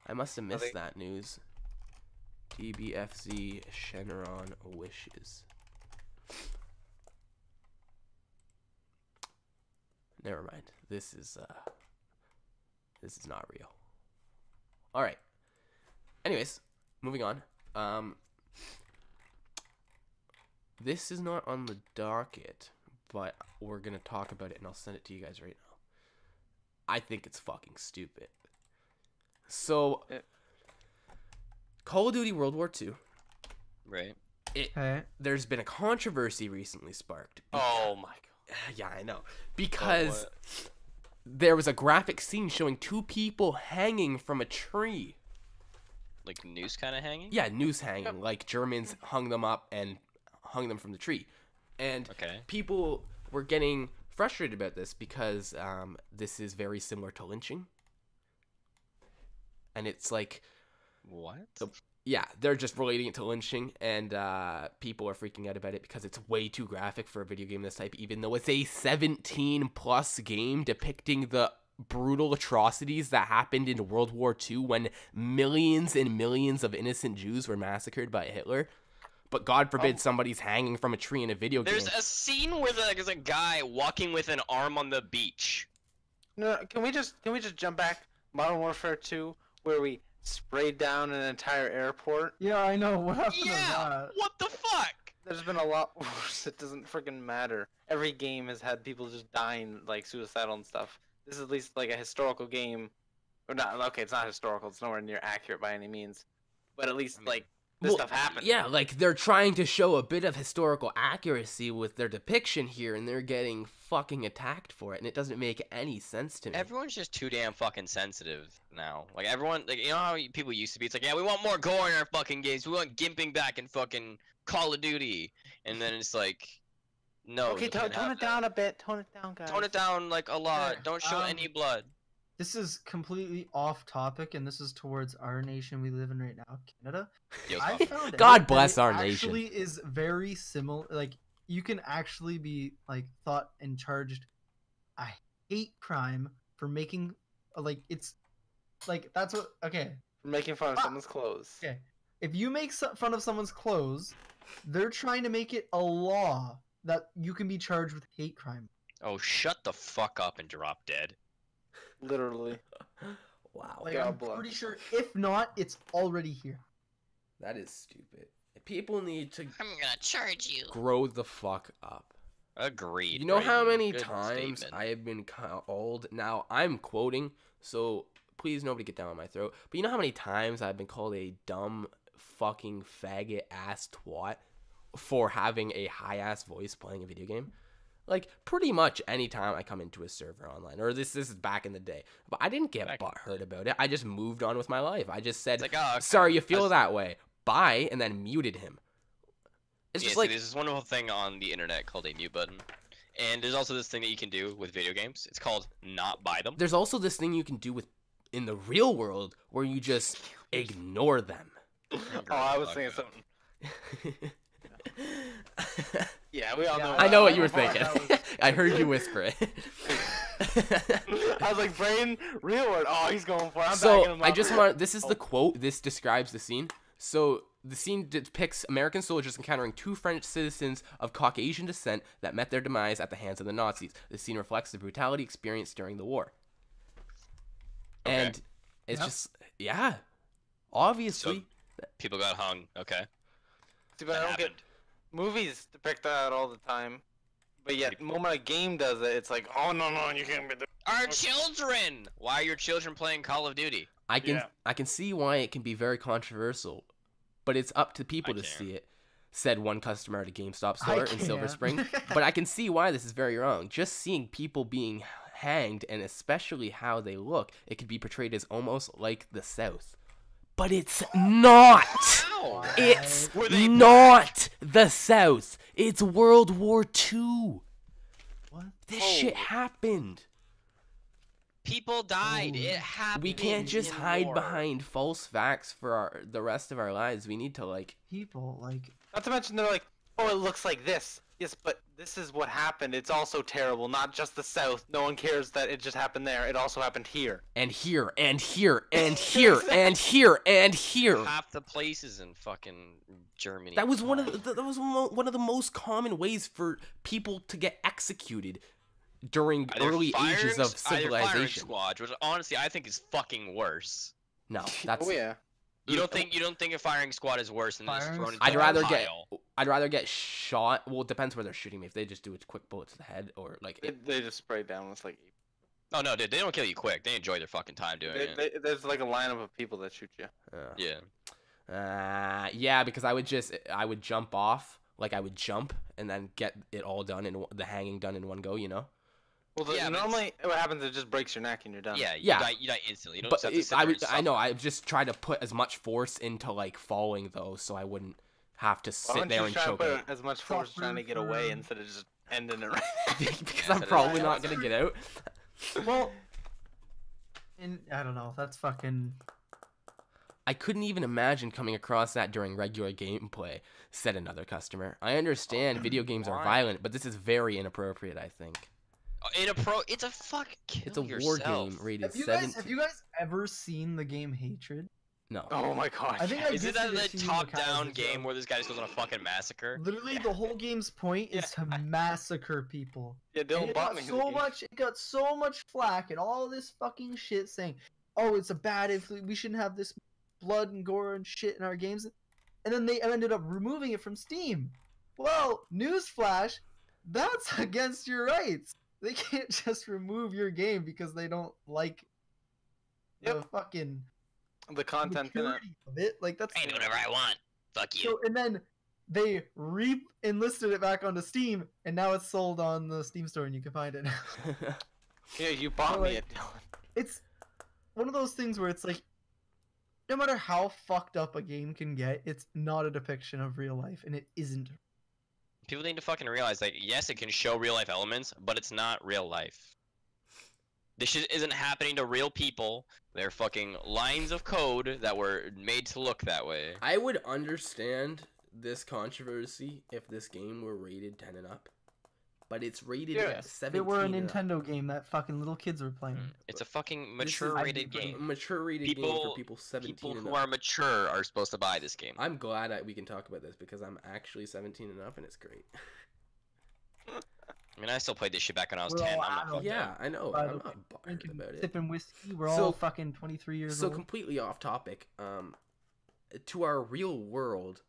I must have missed that news. TBFZ Shenron wishes. Never mind. This is not real. All right. Anyways, moving on. This is not on the docket, but we're gonna talk about it, and I'll send it to you guys right now. I think it's fucking stupid. So, Call of Duty World War II. Right. There's been a controversy recently sparked. Oh my god. Yeah, I know. Because there was a graphic scene showing two people hanging from a tree. Like noose kind of hanging? Yeah, noose hanging. Like Germans hung them up and hung them from the tree. And people were getting frustrated about this because this is very similar to lynching. And it's like... What? Yeah, they're just relating it to lynching, and people are freaking out about it because it's way too graphic for a video game this type, even though it's a 17-plus game depicting the brutal atrocities that happened in World War II when millions and millions of innocent Jews were massacred by Hitler. But God forbid somebody's hanging from a tree in a video game. There's a scene where there's a guy walking with an arm on the beach. No, can we just jump back? Modern Warfare 2, where we sprayed down an entire airport. Yeah, I know. What happened to Yeah, that? what the fuck? There's been a lot worse. It doesn't freaking matter. Every game has had people just dying, like, suicidal and stuff. This is at least, like, a historical game. Or not, okay, it's not historical. It's nowhere near accurate by any means. But at least, like, this stuff happened. Yeah, like, they're trying to show a bit of historical accuracy with their depiction here, and they're getting fucking attacked for it, and it doesn't make any sense to me. Everyone's just too damn fucking sensitive now. Like, everyone, like, you know how people used to be? It's like, yeah, we want more gore in our fucking games. We want gimping back in fucking Call of Duty. And then it's like, no. Okay, tone it down a bit. Tone it down, guys. Tone it down, like, a lot. Don't show any blood. This is completely off topic, and this is towards our nation we live in right now, Canada. I found God bless our nation. Actually, is very similar. Like, you can actually be like thought and charged a hate crime for making, like, it's like that's what. Okay, For making fun of someone's clothes. okay. If you make fun of someone's clothes, they're trying to make it a law that you can be charged with hate crime. Oh, shut the fuck up and drop dead. Literally. Wow. Like, I'm pretty sure, if not, it's already here. That is stupid. People need to I'm gonna charge you. grow the fuck up. Agreed. You know how Brayden. many Good times statement. I have been called, now I'm quoting, so please nobody get down on my throat, but you know how many times I've been called a dumb fucking faggot ass twat for having a high ass voice playing a video game? Like, pretty much any time I come into a server online, or this is back in the day, but I didn't get butthurt about it. I just moved on with my life. I just said, It's like, oh, okay. sorry you feel that way. Bye, and then muted him. It's Yeah, just see, like, there's this wonderful thing on the internet called a mute button. And there's also this thing that you can do with video games. It's called not buy them. there's also this thing you can do with in the real world where you just ignore them. Oh, I was thinking something. Yeah, we all know. I know what you were thinking. I heard you whisper it. I was like, brain, real word. Oh, he's going for it. I'm backing So him I up. just want. This is the quote. This describes the scene. So the scene depicts American soldiers encountering two French citizens of Caucasian descent that met their demise at the hands of the Nazis. The scene reflects the brutality experienced during the war. Okay. And it's just, yeah, obviously. People got hung. Okay. See, but I That don't get happened. movies depict that all the time. But yet, the moment a game does it, it's like, oh no, you can't be. Our children! Why are your children playing Call of Duty? I can see why it can be very controversial, but it's up to people to see it, said one customer at a GameStop store in Silver Spring. But I can see why this is very wrong. Just seeing people being hanged, and especially how they look, it could be portrayed as almost like the South. But it's not! It's not the South! It's World War II! What? This shit happened! People died. It happened. We can't just in hide war. behind false facts for the rest of our lives. We need to, like... People, like, Not to mention, they're like, oh, it looks like this. Yes, but this is what happened. It's also terrible. Not just the South. No one cares that it just happened there. It also happened here. And here, and here, and here, and here, and here. Half the places in fucking Germany. That was one of one of the most common ways for people to get executed during early ages of Either firing civilization. squad, which honestly I think is fucking worse. No, that's. Oh yeah. You don't think a firing squad is worse than just Firing thrown into I'd a rather pile? get shot. Well, it depends where they're shooting me. If they just do a quick bullet to the head, or like They just spray down with like. Oh no, dude, they don't kill you quick. They enjoy their fucking time doing it. There's like a lineup of people that shoot you. Yeah. yeah, because I would jump off, like I would jump and then get it all done in the hanging done in one go, you know. Well, Yeah, but normally what happens is it just breaks your neck and you're done. Yeah, Yeah. you die instantly. You don't But just have to sit I there and would, I know, I just try to put as much force into like falling though, so I wouldn't have to Why sit don't there you and try to choke put it. as much force trying to get away instead of just ending it right? Because Yeah, I'm so probably that's- not gonna get out. Well, and I don't know. That's fucking. I couldn't even imagine coming across that during regular gameplay, said another customer. I understand video games are Why? violent, but this is very inappropriate, I think. It's a fuck. Kill It's a yourself. war game rated Have you 17. guys ever seen the game Hatred? No. Oh my god. I think I Is it gifted that to you top-down because game where this guy just goes on a fucking massacre? literally the whole game's point is to massacre people. Yeah, And Dylan it bought got me. so much. It got so much flack and all this fucking shit saying, "Oh, it's a bad influence. We shouldn't have this blood and gore and shit in our games." And then they ended up removing it from Steam. Well, newsflash, that's against your rights. They can't just remove your game because they don't like the fucking The content in it. maturity of it. Like that's. I can do whatever I want. Fuck you. So, and then they re-enlisted it back onto Steam, and now it's sold on the Steam store, and you can find it now. Yeah, you bought me like- it, Dylan. It's one of those things where it's like, no matter how fucked up a game can get, it's not a depiction of real life, and it isn't. People need to fucking realize, like, yes, it can show real life elements, but it's not real life. This shit isn't happening to real people. They're fucking lines of code that were made to look that way. I would understand this controversy if this game were rated 10 and up. But it's rated Yeah. 17 They were a and up. Nintendo game that fucking little kids were playing. It's a fucking This is mature a rated game. mature rated game for people 17 People and who up. are mature are supposed to buy this game. I'm glad we can talk about this because I'm actually 17 and up and it's great. I mean, I still played this shit back when I was We're 10. all I'm not adults. fucked Yeah, up. I know. By the I'm way, not bothered Drinking, about it. sipping whiskey. We're So- all fucking 23 years So old. completely off topic. To our real world,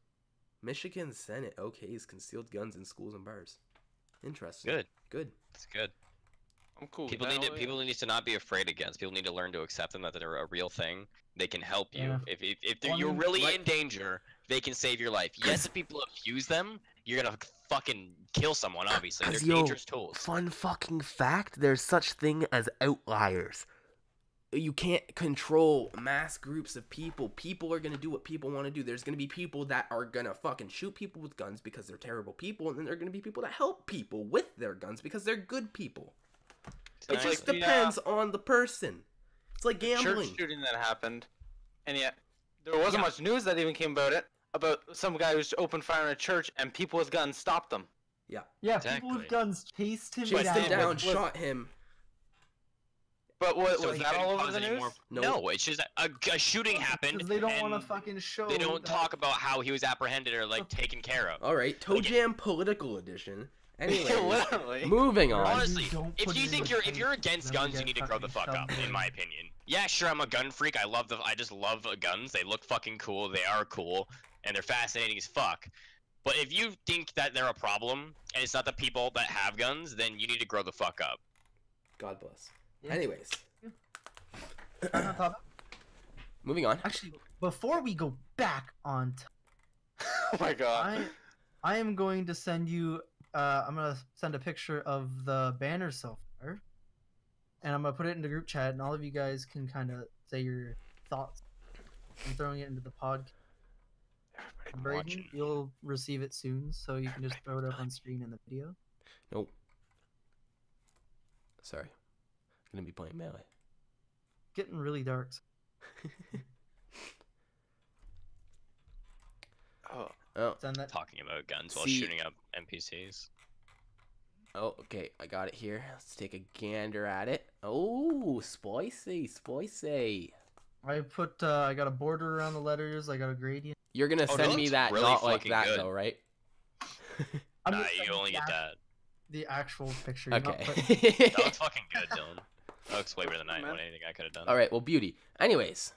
Michigan Senate okays concealed guns in schools and bars. Interesting. Good. Good. It's good. I'm cool. People with need that. to Oh, people need to not be afraid of guns. People need to learn to accept them, that they're a real thing. They can help you. Yeah. If Well, I you're mean, really like- in danger, they can save your life. Yes, if people abuse them, you're gonna fucking kill someone. Obviously, they're 'Cause, yo, dangerous tools. Fun fucking fact, there's such thing as outliers. You can't control mass groups of people. People are gonna do what people want to do. There's gonna be people that are gonna fucking shoot people with guns because they're terrible people, and then there are gonna be people that help people with their guns because they're good people. It It's just like the, depends on the person. It's like church gambling. shooting that happened, and yet there wasn't much news that even came about it. About some guy who's opened fire in a church and people with guns stopped them. Yeah, people Exactly. with guns chased him Chased down. him down, with- shot him. But what So was he that couldn't all over cause the any news? more- Nope. No, it's just a shooting happened. Because they don't want to and fucking show. They don't that- talk about how he was apprehended or like taken care of. All right, ToeJamm political edition. Anyway, Literally. moving on. Honestly, don't if put you it think in you're the if you're face, against then we guns, you get need to grow the fucking fuck up, shoved in in. my opinion. Yeah, sure, I'm a gun freak. I just love guns. They look fucking cool. They are cool, and they're fascinating as fuck. But if you think that they're a problem and it's not the people that have guns, then you need to grow the fuck up. God bless. Yeah. Anyways, On top- moving on. Actually, before we go back on, Oh my god. I am going to send you. I'm gonna send a picture of the banner so far, and I'm gonna put it into group chat, and all of you guys can kind of say your thoughts. I'm throwing it into the pod. I'm Braden, watching. you'll receive it soon, so you can just throw it up on screen in the video. Nope. Sorry. I'm gonna be playing melee. Getting really dark. Oh. Oh, Send that. Talking about guns while See- shooting up NPCs. Oh, okay, I got it here. Let's take a gander at it. Oh, spicy. I put I got a border around the letters. I got a gradient. You're gonna Oh, that send me looks that really not like fucking that good. though, right? I'm Nah, just you saying only get that. the actual picture. You're not Okay. putting- That looks fucking good, Dylan. That looks way better than anything I could have done. All right. Well, beauty. Anyways,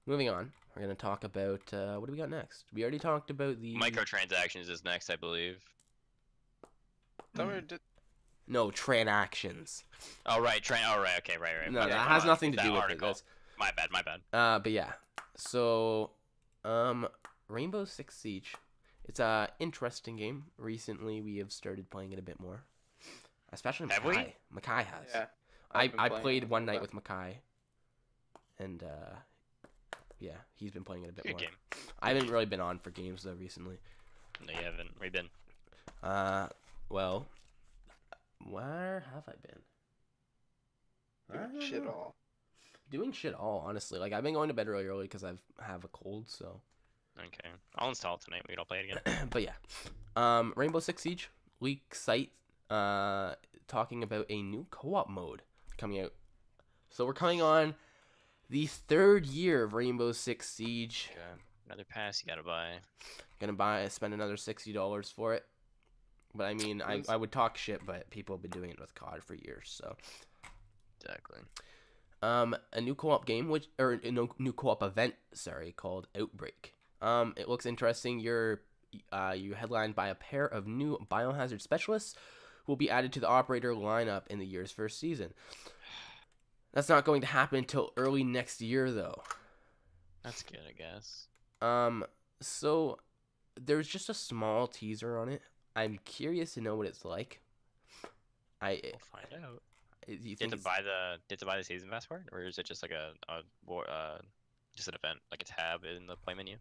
moving on. We're gonna talk about what do we got next? We already talked about the Microtransactions is next, I believe. no transactions. Oh right, oh right, okay, right. No, My that bad, has my nothing to bad. do That with article. it. My bad. But yeah. So, Rainbow Six Siege. It's a interesting game. Recently, we have started playing it a bit more, especially Have we? Makai. Makai has. Yeah. I I've been playing played it one a night bit. with Makai, and yeah, he's been playing it a bit Good more. game. I haven't really been on for games though recently. No, you haven't. Where you been? Well, where have I been? I don't Shit know. all. Doing shit all, honestly. Like, I've been going to bed really early because I have a cold, so. Okay, I'll install it tonight. We can all play it again. But yeah. Rainbow Six Siege leak site talking about a new co-op mode coming out. So we're coming on the 3rd year of Rainbow Six Siege. Okay. Another pass you gotta buy. Gonna spend another $60 for it. But I mean, I would talk shit, but people have been doing it with COD for years, so. Exactly. A new co-op game, a new co-op event, called Outbreak. It looks interesting. You're headlined by a pair of new biohazard specialists who will be added to the operator lineup in the year's first season. That's not going to happen until early next year, though. That's good, I guess. So there's just a small teaser on it. I'm curious to know what it's like. We'll find out. Do you Did think to buy the season pass for it, or is it just like just an event, like a tab in the play menu?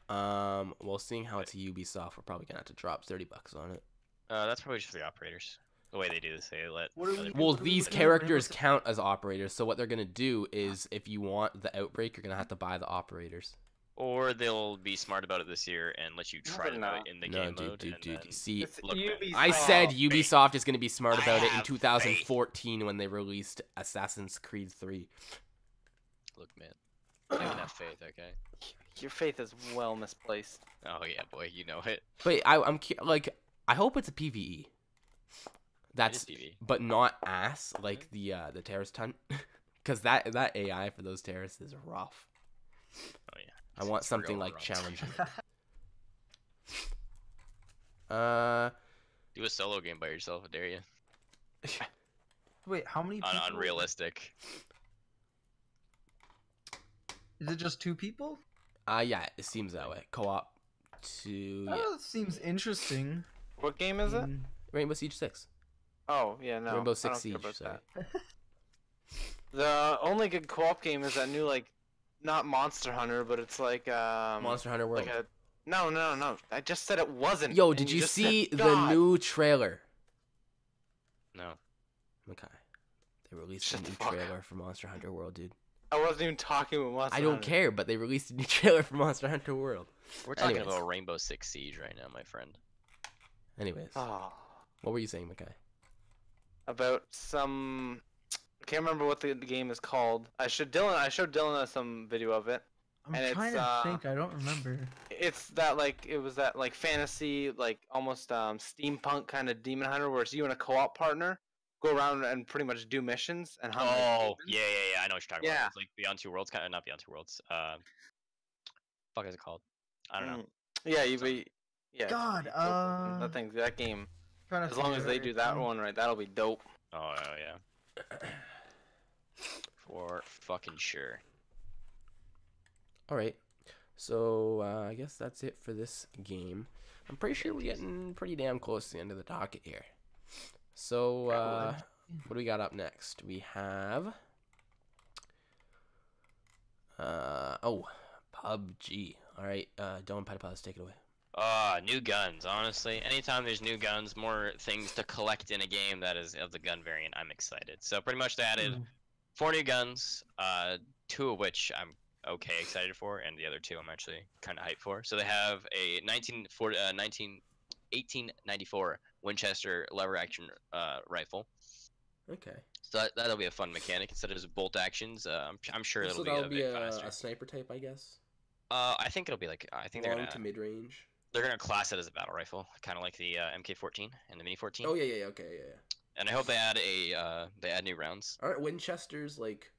well, seeing how it's Ubisoft, we're probably gonna have to drop $30 on it. That's probably just for the operators. The way they do this, they let. What are other we- people Well, What do we these look at? characters count as operators, so what they're gonna do is, if you want the Outbreak, you're gonna have to buy the operators. Or they'll be smart about it this year and let you try to do it in the game mode. and then See, It's look bad. Ubisoft. I said faith. Ubisoft is gonna be smart I about it in have 2014 when they released Assassin's Creed 3. Look, man. I don't have faith, okay? Your faith is well misplaced. Oh yeah, boy, you know it. But I hope it's a PVE. That's PvE. but not ass like the terrorist hunt, because that AI for those terrorists is rough. Oh yeah. I want It's something real like rough. challenging. Do a solo game by yourself, I dare you. Wait, how many people? Unrealistic. Is it just 2 people? Yeah, it seems that way. Co-op to yeah. That seems interesting. What game is it? Rainbow Siege 6. Oh yeah, no. Rainbow I Six don't Siege. care about Sorry. that. The only good co-op game is that new not Monster Hunter, but it's like Monster Hunter World. like a no. I just said it wasn't. Yo, and did you just see said, the God. new trailer? No. Okay. They released Shut a the new fuck trailer for Monster Hunter World, dude. I wasn't even talking about Monster I don't Hunter. care, but they released a new trailer for Monster Hunter World. We're talking Anyways. about Rainbow Six Siege right now, my friend. Anyways, Oh, what were you saying, Mackay? about some. I can't remember what the game is called. I showed Dylan some video of it. I'm And trying it's, to think. I don't remember. It's that it was that fantasy almost steampunk kind of demon hunter where it's you and a co-op partner go around and pretty much do missions and hunt. Oh, demons. yeah, I know what you're talking Yeah. about. It's like Beyond Two Worlds, kind of not Beyond Two Worlds. Fuck is it called? I don't know. Yeah, you be. Yeah. God, that game. Trying to As long figure as it they out do right that now. one right, that'll be dope. Oh yeah. For fucking sure. All right. So I guess that's it for this game. I'm pretty sure we're getting pretty damn close to the end of the docket here. So what do we got up next? We have PUBG. All right, Dylan Petipaz, take it away. New guns. Honestly, anytime there's new guns, more things to collect in a game that is of the gun variant, I'm excited. So pretty much they added 4 new guns, 2 of which I'm excited for, and the other 2 I'm actually kind of hyped for. So they have a 19 1894 Winchester lever action rifle. Okay. So that'll be a fun mechanic instead of just bolt actions. I'm sure So it'll be that'll a be bit faster. a sniper type, I guess. I think it'll be like I think Long to mid range. they're gonna class it as a battle rifle, kind of like the MK14 and the Mini 14. Oh yeah, okay, yeah. And I hope they add new rounds. Aren't Winchesters like?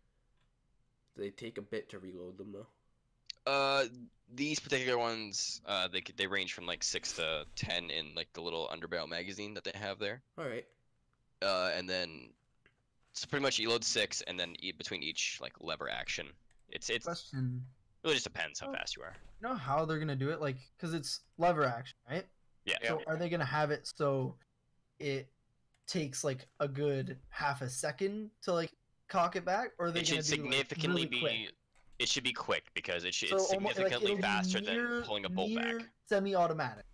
They take a bit to reload them though. These particular ones, they range from like 6 to 10 in like the little underbarrel magazine that they have there. All right. And then so pretty much you load 6, and then between each like lever action, it's Question. really just depends how fast you are. You know how they're gonna do it? Like, cause it's lever action, right? Yeah. So are they gonna have it so it takes like a good half a second to like cock it back, or are they It gonna should do, significantly like, really quick? be. It should be quick because it's So almo- like, significantly it'll be faster near- than pulling a bolt back. near semi-automatic.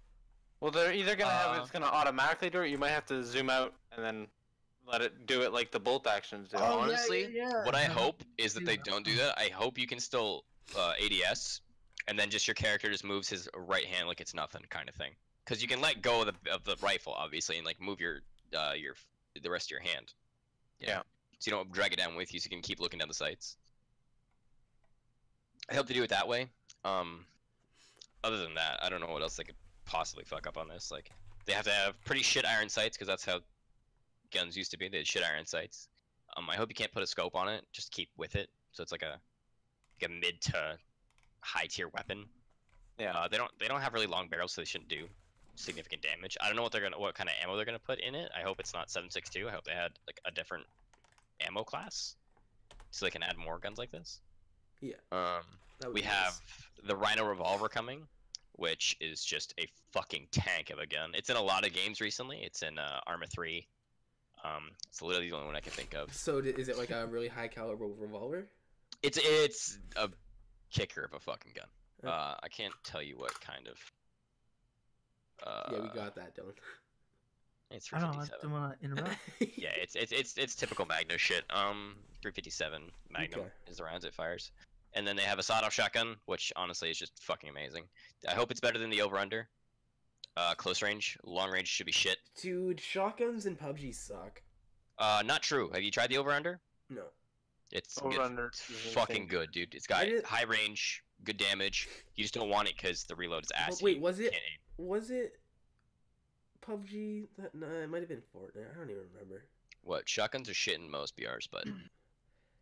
Well, they're either gonna have it's gonna automatically do it. You might have to zoom out and then let it do it like the bolt actions do. Oh, yeah, Honestly, yeah. what I hope is that do they that. don't do that. I hope you can still ADS, and then just your character just moves his right hand like it's nothing, kind of thing. Because you can let go of the rifle, obviously, and like move the rest of your hand. Yeah. So you don't drag it down with you, so you can keep looking down the sights. I hope they do it that way. Other than that, I don't know what else they could possibly fuck up on this. Like, they have to have pretty shit iron sights, because that's how guns used to be. They had shit iron sights. I hope you can't put a scope on it. Just keep with it, so it's like a mid to high tier weapon. Yeah. They don't have really long barrels, so they shouldn't do significant damage. I don't know what kind of ammo they're gonna put in it. I hope it's not 7.62. I hope they had like a different ammo class, so they can add more guns like this. Yeah. We have the Rhino revolver coming, which is just a fucking tank of a gun. It's in a lot of games recently. It's in Arma 3. It's literally the only one I can think of. So is it like a really high caliber revolver? It's a kicker of a fucking gun. I can't tell you what kind of. Yeah, we got that, Dylan. It's I don't 357. want to interrupt. Yeah, it's typical Magnum shit. 357 Magnum Okay. is the rounds it fires, and then they have a sawed-off shotgun, which honestly is just fucking amazing. I hope it's better than the over/under. Close range, long range should be shit. Dude, shotguns in PUBG suck. Not true. Have you tried the over/under? No. It's Over/under it's is fucking insane. good, dude. It's got I did- high range, good damage. You just don't want it because the reload is ass. Wait, You was it can't aim. was it PUBG? No, it might have been Fortnite. I don't even remember. What, shotguns are shit in most BRs, but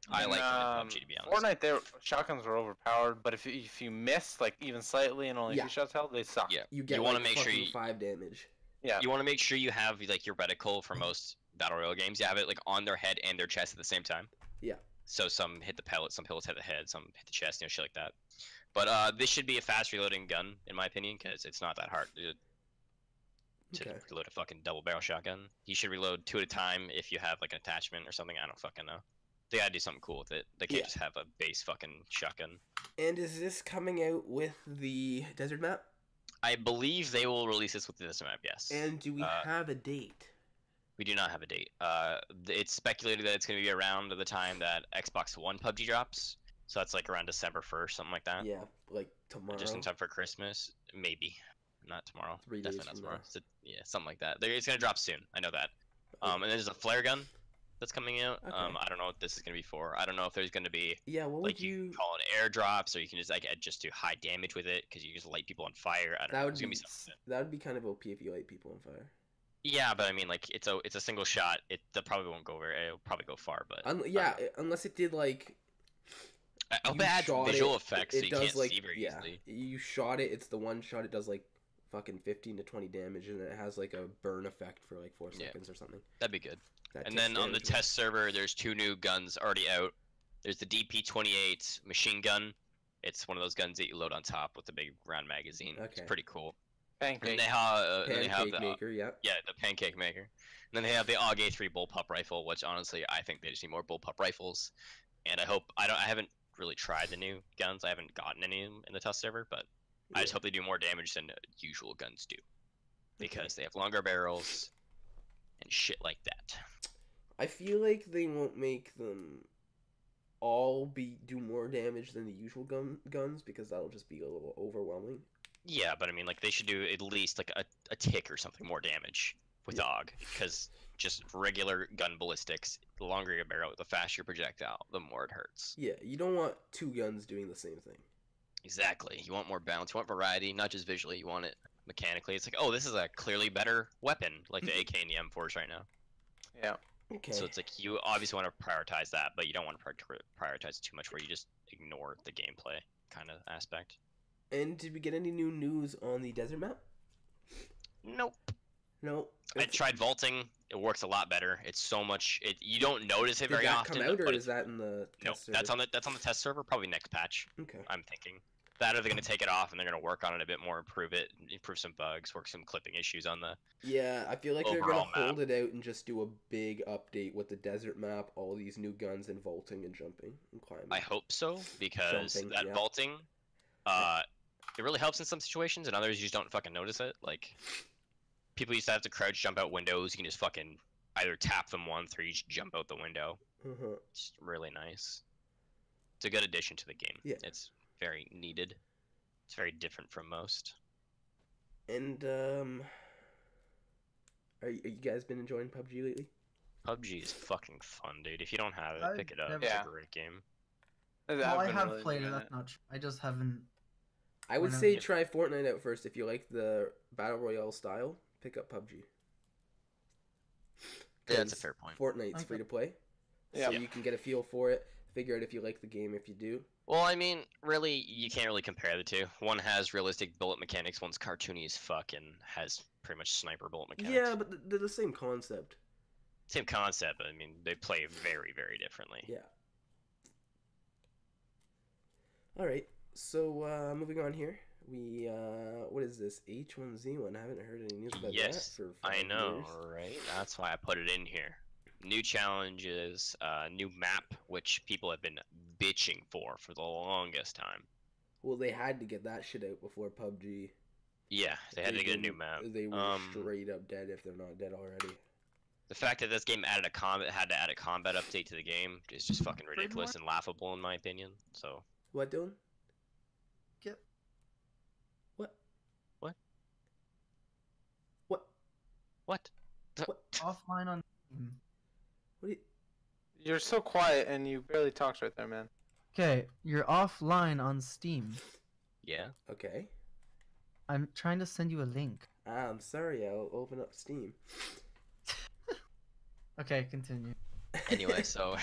I like them in PUBG, to be honest. Fortnite, shotguns were overpowered, but if you miss like even slightly and only Yeah. 2 shots held, they suck. Yeah. You get You like wanna make sure fucking you- 5 damage. Yeah. You want to make sure you have like your reticle for most battle royale games. You have it like on their head and their chest at the same time. Yeah. So some hit the pellet, some pellets hit the head, some hit the chest, shit like that. But this should be a fast reloading gun, in my opinion, because it's not that hard to Okay. reload a fucking double barrel shotgun. You should reload 2 at a time if you have like an attachment or something. I don't fucking know. They gotta do something cool with it. They can't Yeah. just have a base fucking shotgun. And is this coming out with the desert map? I believe they will release this with this map, yes. And do we have a date? We do not have a date. It's speculated that it's going to be around the time that Xbox One PUBG drops. So that's like around December 1st, something like that. Yeah, like tomorrow. Just in time for Christmas, maybe. Not tomorrow. 3 days Definitely not from tomorrow. now. So, yeah, something like that. It's going to drop soon. I know that. And then there's a flare gun that's coming out. Okay. I don't know what this is going to be for. I don't know if there's going to be Yeah, what like would you? can call it airdrops, or you can just like just do high damage with it because you just light people on fire. I don't That know. would It's gonna be be something. that would be kind of OP if you light people on fire. Yeah, but I mean, like it's a single shot. That probably won't go very. It'll probably go far, but Unless it did like I hope you it adds shot visual it, effects it so you does can't like see very easily. you shot it. It's the one shot. It does like fucking 15 to 20 damage, and it has like a burn effect for like 4 Yeah. seconds or something. That'd be good. That And takes then on the damage away. test server, there's 2 new guns already out. There's the DP-28 machine gun. It's one of those guns that you load on top with the big round magazine. It's Okay. pretty cool. And Pancake. they have Pancake maker, yeah. the pancake maker. And then they have the AUG A3 bullpup rifle, which honestly I think they just need more bullpup rifles. And I haven't really tried the new guns. I haven't gotten any in the test server, but I just hope they do more damage than usual guns do, because they have longer barrels and shit like that. I feel like they won't make them all do more damage than the usual guns because that'll just be a little overwhelming. Yeah, but I mean, like, they should do at least like a tick or something more damage with AUG, because just regular gun ballistics, the longer your barrel, the faster your projectile, the more it hurts. Yeah, you don't want two guns doing the same thing. Exactly. You want more balance. You want variety, not just visually. You want it mechanically. It's like, oh, this is a clearly better weapon, like the AK and the M4s right now. Yeah. Okay. So it's like you obviously want to prioritize that, but you don't want to prioritize too much where you just ignore the gameplay kind of aspect. And did we get any new news on the desert map? Nope. No. I tried vaulting. It works a lot better. It's so much. You don't notice it Did very that often. come out, or but is that in the no, test that's server? on the test server. Probably next patch. Okay. I'm thinking that, or they're gonna take it off and they're gonna work on it a bit more, improve some bugs, work some clipping issues on the. Yeah, I feel like they're Overall gonna hold it out and just do a big update with the desert map, all these new guns, and vaulting and jumping and climbing. I hope so, because Jumping, that yeah. vaulting, it really helps in some situations, and others you just don't fucking notice it. Like, people used to have to crouch jump out windows. You can just fucking either tap them once or you just jump out the window. Uh-huh. It's really nice. It's a good addition to the game. Yeah. It's very needed. It's very different from most. And are you guys been enjoying PUBG lately? PUBG is fucking fun, dude. If you don't have it, I've pick it up. never- It's Yeah. a great game. Well, I been have really played it. enjoying That's not true. I just haven't. I would Why not? say Yeah. try Fortnite out first. If you like the battle royale style, pick up PUBG. Yeah, that's a 'Cause fair point. Fortnite's Okay. free to play, Yeah. so you can get a feel for it. Figure out if you like the game. If you do, Well, I mean, really, you can't really compare the two. One has realistic bullet mechanics, one's cartoony as fuck and has pretty much sniper bullet mechanics. yeah, but they're the same concept. Same concept, but I mean, they play very, very differently. Yeah. All right. So moving on here, we what is this H1Z1? I haven't heard any news about Yes, that for I 5 know, years. right? That's why I put it in here. New challenges, new map, which people have been bitching for the longest time. Well, they had to get that shit out before PUBG. Yeah, they had to get a new didn't- map. They were straight up dead if they're not dead already. The fact that this game had to add a combat update to the game is just fucking ridiculous and laughable in my opinion. So What, Dylan? Get What? What? What? what? What? offline on Steam. What? Do you... You're so quiet and you barely talked right there, man. Okay, you're offline on Steam. Yeah. Okay. I'm trying to send you a link. I'm sorry. I'll open up Steam. Okay, continue. Anyway, so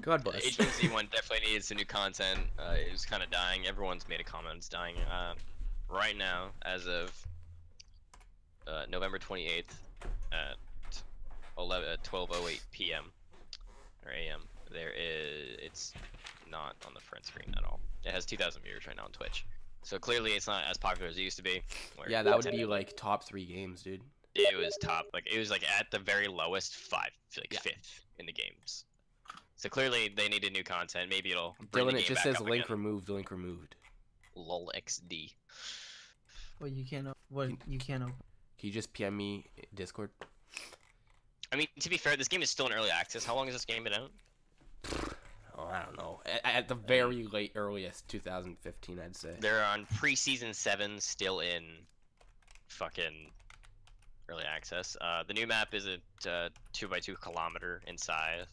God bless. H1Z1 definitely needed some new content. It was kind of dying. Everyone's made a comment it's dying. Right now, as of November 28th at 12:08 p.m. or a.m. It's not on the front screen at all. It has 2,000 viewers right now on Twitch. So clearly it's not as popular as it used to be. where Yeah, that would it's- be like top 3 games, dude. It was top, it was like at the very lowest Yeah. fifth in the games. So clearly they needed new content. Maybe it'll bring Dylan, the it game just back says up link again. removed, link removed. Lol XD. What you can't. What you can't open. Can you just PM me Discord? I mean, to be fair, this game is still in early access. How long has this game been out? Oh, I don't know. At the very late, earliest, 2015, I'd say. They're on preseason 7, still in fucking early access. The new map is a 2x2 kilometer in size,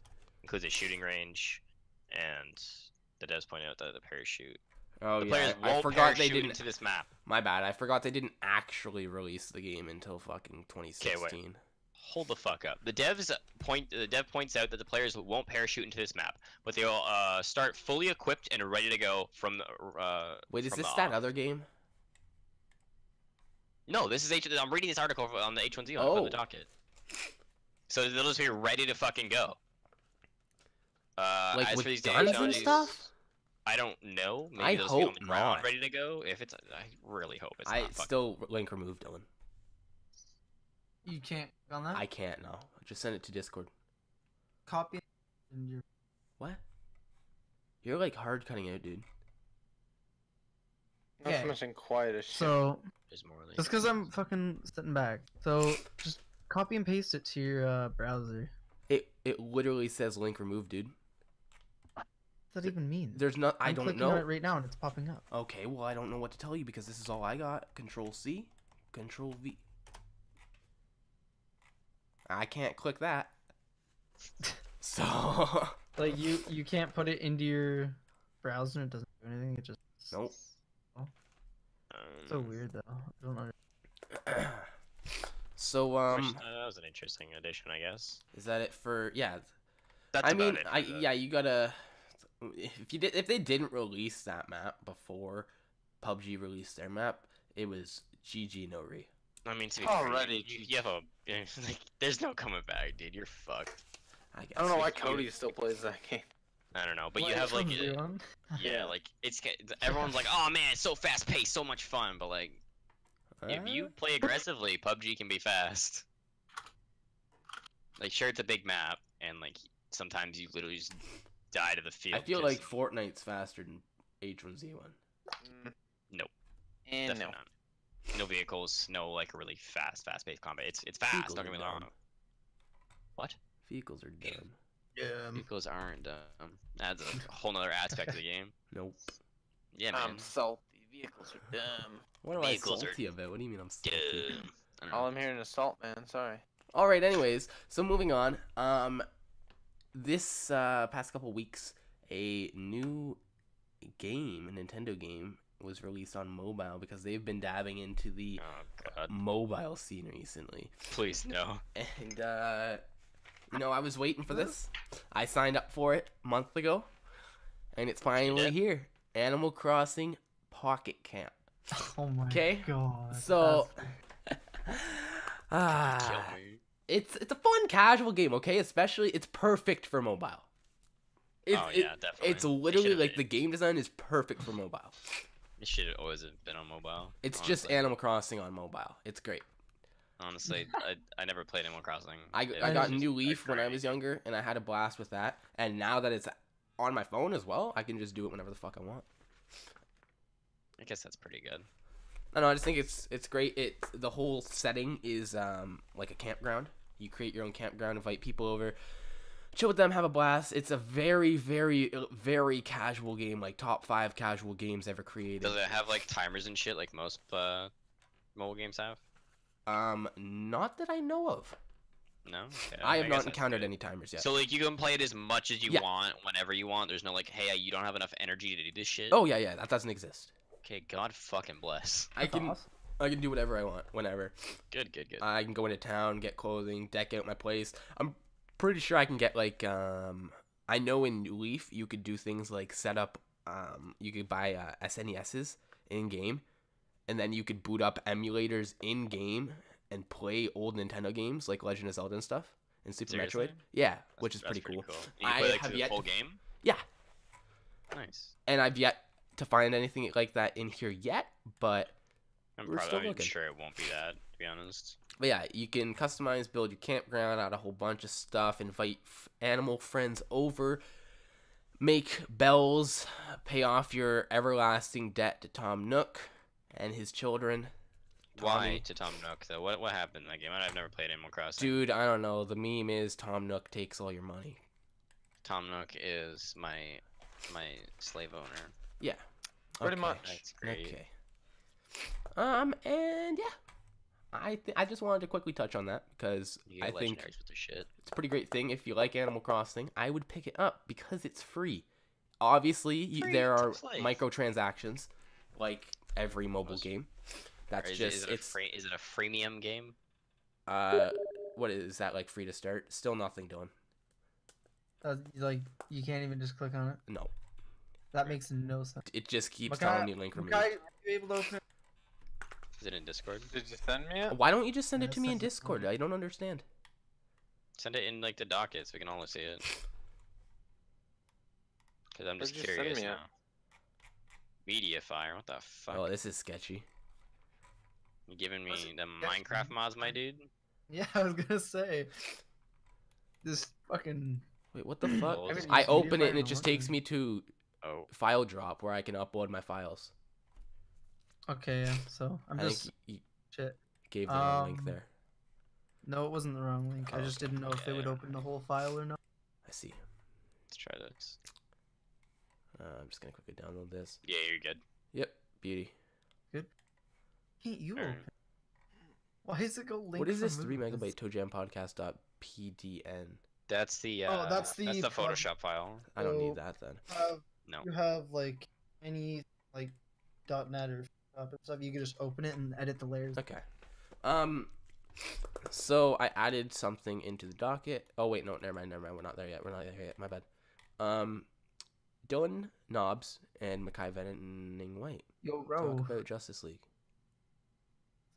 includes a shooting range, and the devs point out that the parachute. Oh The yeah, players I won't forgot they parachute didn't. into this map. My bad. I forgot they didn't actually release the game until fucking 2016. Hold the fuck up. The dev points out that the players won't parachute into this map, but they'll start fully equipped and ready to go from the. Wait, is from this the that off. other game? No, this is I'm reading this article on the H1Z on Oh. the docket. So they'll just be ready to fucking go. Like as with for these guns daily and challenges, stuff? I don't know. Maybe I they'll just be on hope the ground not. ready to go. If it's, I really hope it's I not. Fucking... still link removed, Dylan. You can't click on that. I can't now. Just send it to Discord. Copy it and you're. What? You're like hard cutting out, dude. Not Okay. so much in quiet as shit. So There's more. just because I'm fucking sitting back, so just copy and paste it to your browser. It literally says link removed, dude. What does that even mean? There's not. I I'm don't clicking on know. it right now and it's popping up. Okay, well I don't know what to tell you because this is all I got. Control C, Control V. I can't click that. So. Like you can't put it into your browser. It doesn't do anything. It just. Nope. So weird though. I don't know. So that was an interesting addition, I guess. is that it for That's I about mean, it for the- you gotta if they didn't release that map before PUBG released their map, it was GG no re. I mean, to be Already, fair, you have a like, there's no coming back, dude. You're fucked. I guess. I don't know why Cody still plays that game. I don't know, but you have like, yeah, like everyone's like, oh man, it's so fast paced, so much fun. But like, if you play aggressively, PUBG can be fast. Like, sure, it's a big map, and like sometimes you literally just die to the field. I feel 'cause- like Fortnite's faster than H1Z1. Nope. And Definitely not. No vehicles, no like really fast-paced combat. It's fast. Vehicles Don't get are me wrong. dumb. What? Vehicles are dumb. Yeah. Vehicles aren't. Adds a whole nother aspect of the game. Nope. Yeah, man. I'm salty. Vehicles are dumb. What am I Vehicles are salty about? What do you mean I'm salty? I don't know. All I'm hearing is salt, man. Sorry. All right. Anyways, so moving on. This past couple weeks, a new game, a Nintendo game, was released on mobile because they've been dabbing into the Oh god. mobile scene recently. Please no. And I was waiting for this. I signed up for it a month ago, and it's finally did? here. Animal Crossing Pocket Camp. Oh my 'Kay? god. So, Kill me. it's a fun casual game, okay? Especially it's perfect for mobile. Oh, yeah, definitely. It's They literally should've like made- the game design is perfect for mobile. It should have always been on mobile. It's just honestly. Animal Crossing on mobile. It's great. Honestly, I never played Animal Crossing. I It got was New just, Leaf when I grind. was younger, and I had a blast with that. And now that it's on my phone as well, I can just do it whenever the fuck I want. I guess that's pretty good. I know. I just think it's great. The whole setting is like a campground. You create your own campground, invite people over, chill with them, have a blast. It's a very, very, very casual game, like top 5 casual games ever created. Does it have like timers and shit like most mobile games have? Not that I know of. No. Okay, I have guess not that's encountered good. any timers yet. So like you can play it as much as you Yeah. want, whenever you want. There's no like, hey, you don't have enough energy to do this shit. Oh yeah, that doesn't exist. Okay, God fucking bless. I can do whatever I want whenever. Good, good, good. I can go into town, get clothing, deck out my place. I'm pretty sure I can get like I know in New Leaf you could do things like set up you could buy SNESs in game, and then you could boot up emulators in game and play old Nintendo games like Legend of Zelda and stuff and Super Seriously? Metroid. Yeah, which is That's pretty cool. You I play like have through yet the full to- game? Yeah, Nice. and I've yet to find anything like that in here yet, but I'm We're still probably looking. sure it won't be that, to be honest. But yeah, you can customize, build your campground out, a whole bunch of stuff, invite animal friends over, make bells, pay off your everlasting debt to Tom Nook and his children. Why Tommy. to Tom Nook though? What happened in that game? I've never played Animal Crossing. Dude, I don't know. The meme is Tom Nook takes all your money. Tom Nook is my slave owner. Yeah. Pretty Okay. much. That's great. Okay. And yeah. I just wanted to quickly touch on that because You I get think legendaries with the shit. it's a pretty great thing. If you like Animal Crossing, I would pick it up because it's free. Obviously, Free there to are play. microtransactions, like every mobile Most- game. Or That's is just it is it a freemium game? what is that like free to start? Still nothing doing. Like you can't even just click on it. No, That makes no sense. it just keeps Makai- telling you link removed. Makai, are you able to open it? Is it in Discord? Did you send me it? Why don't you just send it Yeah, to me in send it to Discord? me. I don't understand. Send it in like the docket so we can all see it. Cause I'm just Where'd you send curious me now. it? Media fire, what the fuck? Oh, this is sketchy. You giving me Was it- the yes, Minecraft man. mods, my dude? Yeah, I was gonna say. This fucking. Wait, what the fuck? Well, it's- I Media open it fire and it just takes working. me to Oh, file drop where I can upload my files. Okay, yeah. So I'm I just think you shit. gave the wrong link Um, there. No, it wasn't the wrong link. I Oh, just didn't know if it would yeah. open the whole file or not. I see. let's try this. I'm just gonna quickly download this. Yeah, you're good. Yep, beauty. Can't you Alright. open? Why is it go link? What is from this 3 movies? megabyte ToeJamm podcast.pdn? That's the Oh, that's the Photoshop file. I don't need So- that then. No. You have like any like .NET or stuff. You can just open it and edit the layers. Okay. So I added something into the docket. Oh wait, no, never mind. We're not there yet. My bad. Dylan Knobs and Mackay Venning White Yo, talk bro. about Justice League.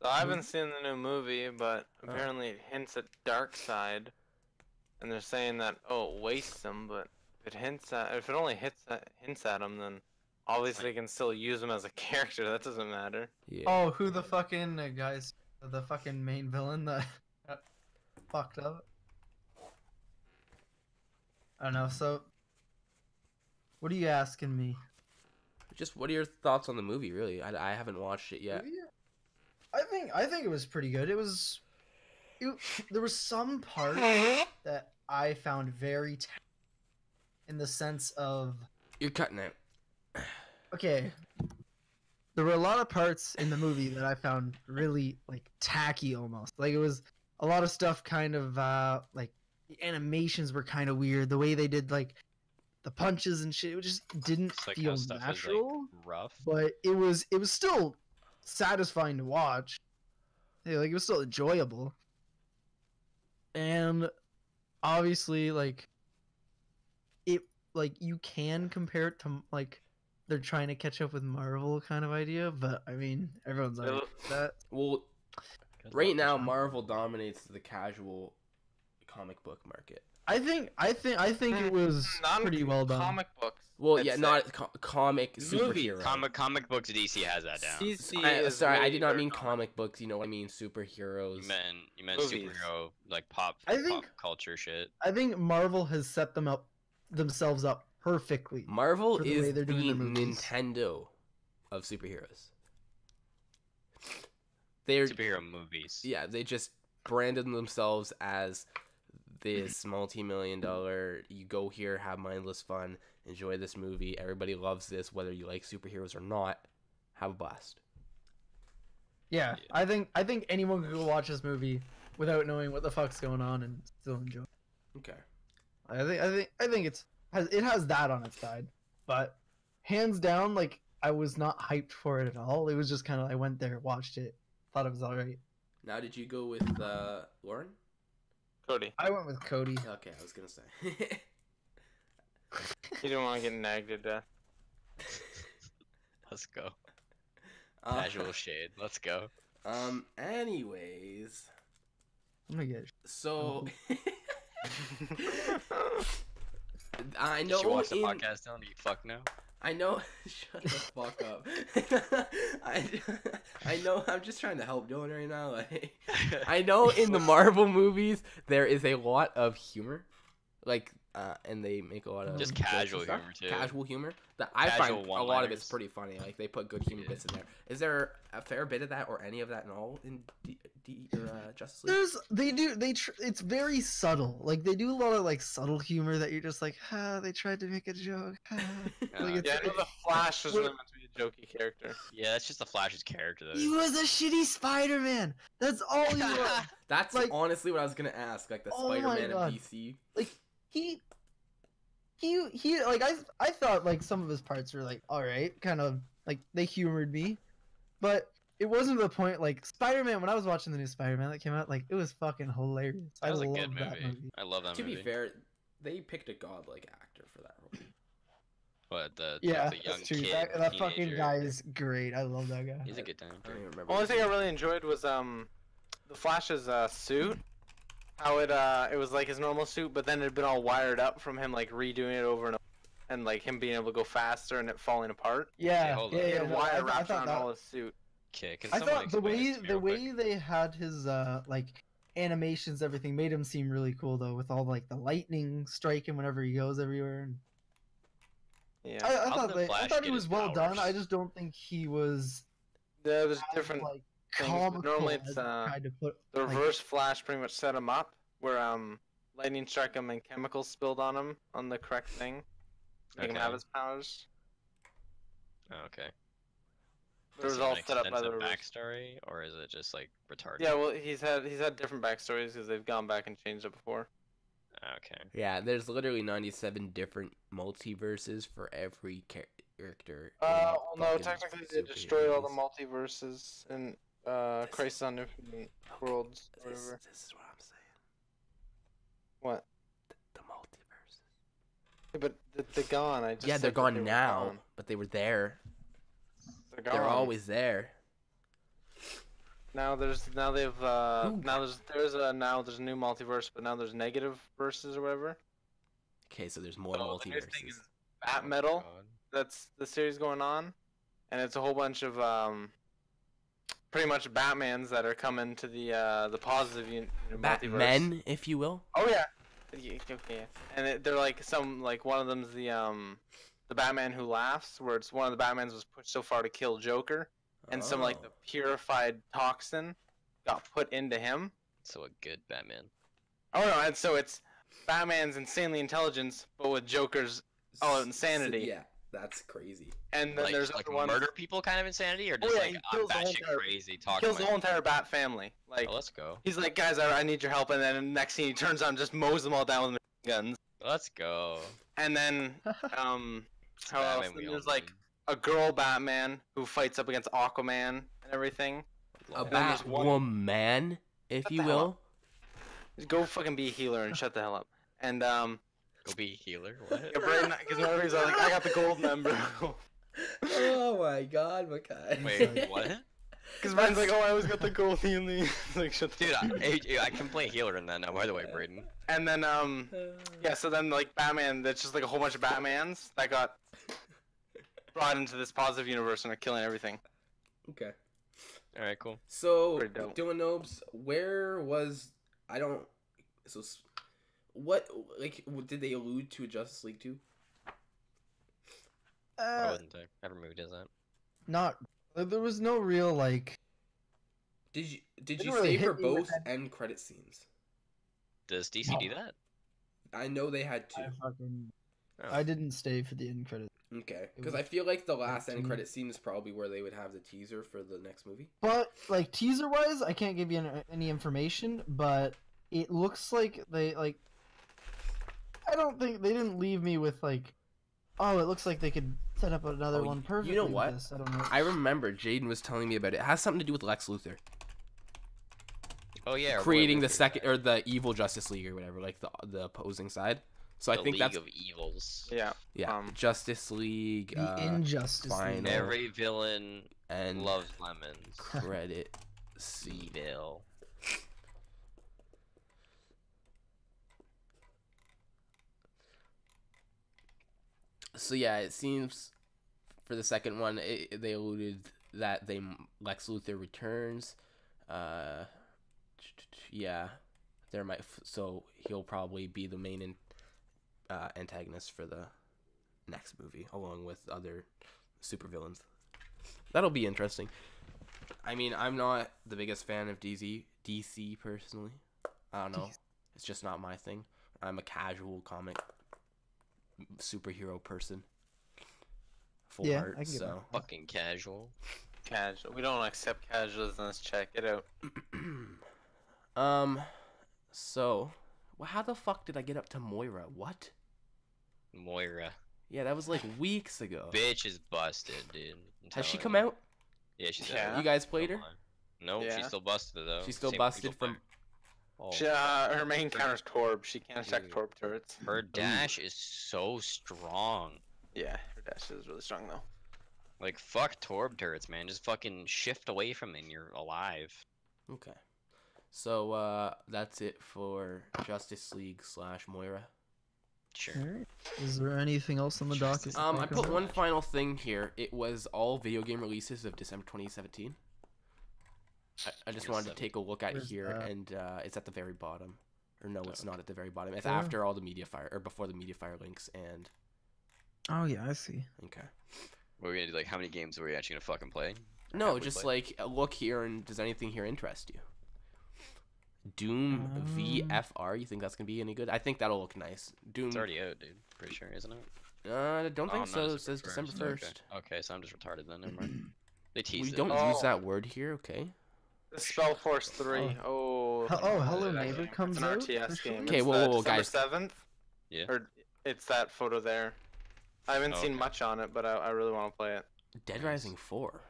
So I haven't seen the new movie, but apparently it hints at Darkseid, and they're saying that it wastes him, but if it only hints at him, then obviously you can still use him as a character. That doesn't matter. Yeah. Oh, who the fucking guys? The fucking main villain that got fucked up. I don't know. So, what are you asking me? Just what are your thoughts on the movie? Really, I haven't watched it yet. I think it was pretty good. There was some parts that I found very in the sense of You're cutting it. okay. There were a lot of parts in the movie that I found really like tacky almost. Like it was a lot of stuff kind of like the animations were kind of weird. The way they did like the punches and shit, it just didn't It's like feel how stuff natural. is like rough. But it was still satisfying to watch. Yeah, like it was still enjoyable. And obviously like you can compare it to like they're trying to catch up with Marvel kind of idea, but I mean everyone's like that. Well, right now Marvel dominates the casual comic book market. I think it was pretty well done. Comic books. Well, I'd yeah, say. not comic Movies. superhero. Comic books DC has that down. Sorry, I did not mean comic books. You know what I mean? Superheroes. You meant Movies. superhero like pop culture shit. I think Marvel has set themselves up perfectly. Marvel for the way is they're the doing their movies. Nintendo of superheroes. They're Superhero movies. yeah, they just branded themselves as this multi-million-dollar. You go here, have mindless fun, enjoy this movie. Everybody loves this, whether you like superheroes or not. Have a blast. Yeah, I think anyone could go watch this movie without knowing what the fuck's going on and still enjoy it. Okay. I think it has that on its side, but hands down, like I was not hyped for it at all. It was just kind of I went there, watched it, thought it was alright. Now, did you go with Lauren? Cody. I went with Cody. Okay, I was gonna say. You didn't want to get nagged to death. Let's go. Casual shade. Let's go. Anyways, Oh my gosh. so I know Did you watch the podcast now? Do you fuck now? I know. Shut the fuck up. I know. I'm just trying to help Dylan right now. Like, I know in the Marvel movies there is a lot of humor, like, and they make a lot of Just jokes and casual stuff. humor too. Casual humor that I Casual find a lot of it's one-liners. pretty funny. Like they put good humor bits in there. Is there a fair bit of that or any of that in all in Justice League? It's very subtle. Like they do a lot of like subtle humor that you're just like, they tried to make a joke. Like, Yeah, I know the Flash was really meant to be a jokey character. Yeah, that's just the Flash's character though. He was a shitty Spider-Man. That's all he was. That's like- honestly what I was gonna ask. Like the Oh my Spider-Man God. in DC. Like he like I thought like some of his parts were like all right, kind of like they humored me, but it wasn't to the point like Spider-Man. When I was watching the new Spider-Man that came out, like it was fucking hilarious. That was a loved good that movie. I love that To movie. be fair, they picked a godlike actor for that role. But the Yeah, young that's true. kid, That fucking teenager, guy is great. I love that guy. He's a good time. I don't even remember. Only his thing I name. really enjoyed was the Flash's suit. How it was like his normal suit, but then it had been all wired up from him like redoing it over and over, and like him being able to go faster and it falling apart. Yeah, hold yeah, on. He yeah. had no, wire I wrapped thought around that. all his suit. Okay, can I someone thought the explain way this to me real quick? they had his like animations, everything made him seem really cool though, with all like the lightning striking whenever he goes everywhere. And Yeah, I How thought did the I Flash thought he get was his well done. powers? I just don't think he was there was as, different. like things, but comical normally as it's, they tried to put. The like- reverse Flash pretty much set him up, where lightning struck him and chemicals spilled on him on the correct thing, make him Okay. have his powers. Oh, okay. It was Does he have all an set up by the extensive reverse. backstory, or is it just like retarded? Yeah, well, he's had different backstories because they've gone back and changed it before. Okay. Yeah, there's literally 97 different multiverses for every character. in Well, no, fucking technically they superhero destroyed all the movies. multiverses in Crisis on Infinite Worlds, or whatever. This is what I'm saying. What? The multiverses. Yeah, but they're gone. I just Yeah, they're said that gone they were now, gone. but they were there. They're gone. They're always there. Now there's now there's a new multiverse, but now there's negative verses or whatever. Okay, so there's more So the new thing multiverses. is Bat Oh, Metal. God. That's the series going on, and it's a whole bunch of pretty much Batmans that are coming to the positive multiverse. Batmen, if you will. Oh yeah. Okay. And they're like one of them's the Batman who laughs, where it's one of the Batmans was pushed so far to kill Joker, and some like the Oh. purified toxin got put into him. So a good Batman. Oh no, and so it's Batman's insanely intelligence, but with Joker's insanity. Yeah, that's crazy. And then Like, there's like other ones. murder people kind of insanity, or just yeah, like he I'm kills the whole batshit entire- crazy He talking. kills the whole entire Bat family. Like Oh, let's go. he's like, guys, I need your help, and then the next scene he turns on, and just mows them all down with machine guns. Let's go. And then It's how else? Batman Then we all there's like need. a girl Batman who fights up against Aquaman and everything. A And then there's one- Batwoman, if Shut you the hell will. Just go fucking be a healer and shut the hell up. And Go be a healer. What? because whenever he's like, I got the gold member. Oh my god, Makai. Wait, what? Because Brandon's like, oh, I always got the gold healing. Like, shut the Dude, fuck up. I can play healer in that now. By the way, Braden. And then yeah, so then like Batman, that's just like a whole bunch of Batmans that got brought into this positive universe and are killing everything. Okay. All right, cool. So, Pretty dope. Dylan Nobes, where was what did they allude to Justice League 2? Why wasn't there? Every movie does that. Not. There was no real like. Did you Didn't stay really for hit me with both that. end credit scenes? Does DC do that? I know they had two. Oh. I didn't stay for the end credit, Okay, because I feel like the last end two. credit scene is probably where they would have the teaser for the next movie. but like teaser wise, I can't give you any information. But it looks like they like. I don't think they didn't leave me with like, oh, it looks like they could set up another Oh, one you perfectly. know with what? this. I don't know. I remember Jaden was telling me about it. It has something to do with Lex Luthor Oh yeah. creating the Luthor. second or the evil Justice League or whatever, like the opposing side. So I The think League that's of Evils. Yeah. yeah, Justice League The Injustice League. final Every villain and loves lemons. credit scene. Evil. So yeah, it seems for the second one they alluded that Lex Luthor returns. Yeah, there might so he'll probably be the main antagonist for the next movie, along with other supervillains. That'll be interesting. I mean, I'm not the biggest fan of DC personally. I don't know. It's just not my thing. I'm a casual comic superhero person. Full Yeah, heart, I can get so. Fucking casual. Casual. We don't accept casuals in this chat. Get out. So, well, how the fuck did I get up to Moira? What? Moira. Yeah, that was like weeks ago. Bitch is busted, dude. I'm Has she telling come you. out? Yeah, she's Yeah. out. You guys played her? Come on. No, Yeah. she's still busted though. She's still Same busted single from. player. Oh, She, her main counter's Torb. She can't attack Ooh. Torb turrets. her dash is so strong. Yeah, her dash is really strong though. Like fuck Torb turrets, man. Just fucking shift away from it and you're alive. Okay. So, that's it for Justice League / Moira. Sure. Alright. Is there anything else on the docket? to I talk put about? one final thing here. It was all video game releases of December 2017. I just wanted to take a look at Where's here, that? and it's at the very bottom. Or no, it's not at the very bottom. It's Oh. after all the MediaFire, or before the MediaFire links, and... Oh yeah, I see. Okay. What are we gonna do? Like, how many games are we actually gonna fucking play? No, Have we just played? like, look here, and does anything here interest you? Doom VFR, you think that's gonna be any good? I think that'll look nice. Doom... It's already out, dude. Pretty sure, isn't it? I don't think Oh, so. not It says December 1st. Okay, so I'm just retarded then. Never mind. They We teased it. don't Oh. use that word here, okay? The Spell Force 3. Oh. Oh, Hello that Neighbor game. comes It's an out RTS game. officially? Okay, It's whoa, the whoa, December guys. 7th. Yeah. Or it's that photo there. I haven't seen Okay. much on it, but I really want to play it. Dead Nice. Rising 4.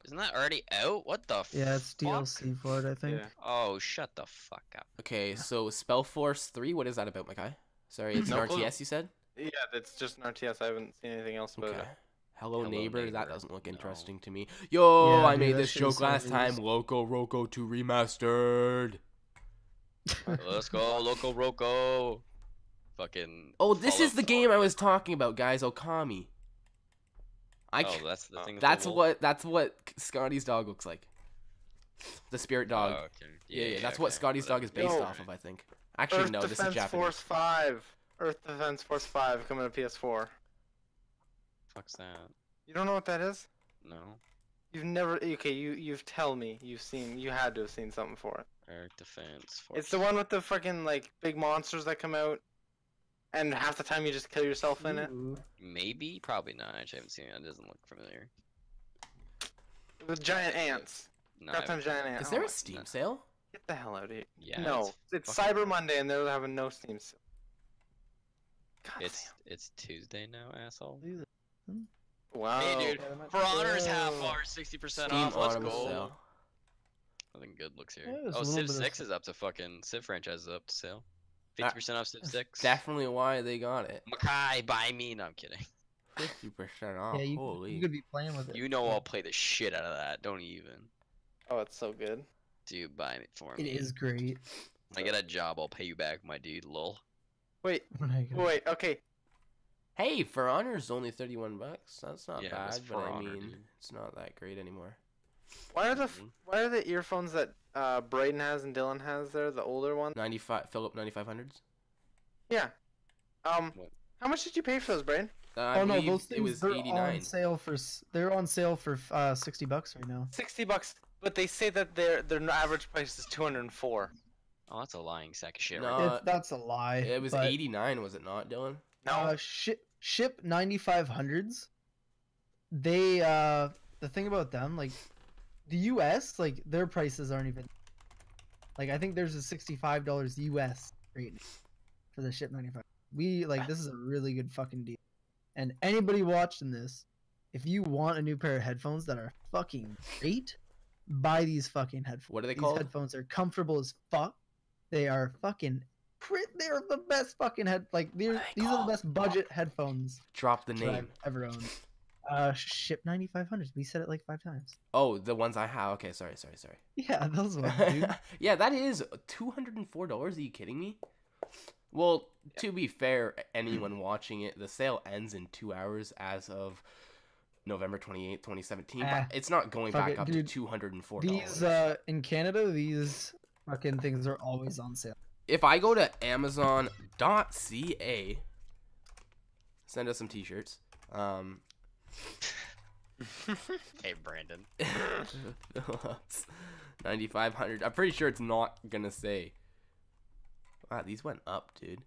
Isn't that already out? What the Yeah, it's fuck? DLC for it, I think. Yeah. Oh, shut the fuck up. Okay, so Spellforce 3, what is that about, Mackay? Sorry, it's No an clue. RTS, you said? Yeah, it's just an RTS. I haven't seen anything else about Okay. it. Hello, Hello, neighbor. That Neighbor. doesn't look No. interesting to me. Yo, Yeah, I dude, made that this shit joke is last so time. loose. Loco Roco 2 remastered. Let's go, Loco Roco. Fucking. Oh, this is Fallout the 4. game I was talking about, guys. Okami. Oh, that's the thing. With That's the wolf? that's what Scotty's dog looks like. The spirit dog. Oh, okay. Yeah, that's what okay, Scotty's dog is based Yo. off of, I think. Actually, Earth no, this is Defense Japanese. Force 5. Earth Defense Force 5 coming to PS4. Fuck's that? You don't know what that is? No. You've never. Okay, you've tell me. You had to have seen something for it. Air Defense Force. It's the one with the fucking like big monsters that come out, and half the time you just kill yourself in it. Ooh. Maybe, probably not. I actually haven't seen it. It doesn't look familiar. With giant ants. No. Goddamn giant ants. Is there Oh, a Steam sale? Get the hell out of here. Yeah. No, it's fucking- Cyber Monday and they're having no Steam sale. God It's Tuesday now, asshole. damn. Wow. Hey, dude. For Honor's half hour, 60% Steam off. Let's Autumn go. sale. Nothing good looks here. Yeah, there's Oh, a little Civ bit of 6 is up to fucking Civ franchise is up to sale. 50% off Civ 6. Definitely why they got it. Mackay, buy me. No, I'm kidding. 50% off. Yeah, you Holy. could be playing with it. You know I'll play the shit out of that. Don't even. Oh, it's so good. Dude, buy it for It me. is great. When I get a job, I'll pay you back, my dude. Lol. Wait, When I go- wait, okay. Hey, For Honor's only $31. That's not Yeah, bad, that's but For I Honor, mean, dude. it's not that great anymore. Why are Mhm. the earphones that Brayden has and Dylan has there, the older one? 9500s? Yeah. What? How much did you pay for those, Brayden? I Oh no, believe those it things was they're 89. on sale for they're on sale for $60 right now. $60, but they say that their average price is 204. Oh, that's a lying sack of shit, No. right? That's a lie. It was but, 89, was it not, Dylan? No. ship 9500s. They the thing about them, like the US, like their prices aren't even like I think there's a $65 US right now for the ship 95. We like this is a really good fucking deal. And anybody watching this, if you want a new pair of headphones that are fucking great, buy these fucking headphones. What are they These called? headphones are comfortable as fuck. They are fucking they're the best fucking these are the best budget headphones Drop the that name. I've ever owned. Ship 9500s. We said it like 5 times. Oh, the ones I have. Okay, sorry. Yeah, those ones, dude. Yeah, that is $204. Are you kidding me? Well, to be fair, anyone watching it, the sale ends in 2 hours as of November 28th, 2017. Ah, But it's not going fuck back it, up dude. to $204. These in Canada, these fucking things are always on sale. If I go to Amazon.ca, send us some t-shirts. Hey, Brandon. 9,500. I'm pretty sure it's not gonna say. Wow, these went up, dude.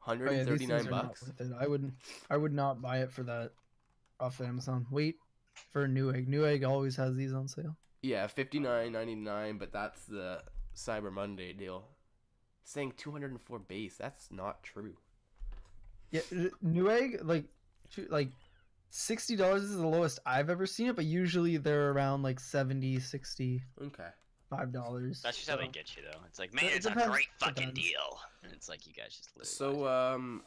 Oh, yeah, these things are not $139. worth it. I would not buy it for that off Amazon. Wait for Newegg. Newegg always has these on sale. Yeah, $59.99, but that's the Cyber Monday deal. It's saying 204 base. That's not true. Yeah, Newegg like $60 is the lowest I've ever seen it, but usually they're around like $70, $65. Okay. That's just how they get you, though. It's like, man, It it's a depends. great fucking Depends. deal. And it's like, you guys just live. So,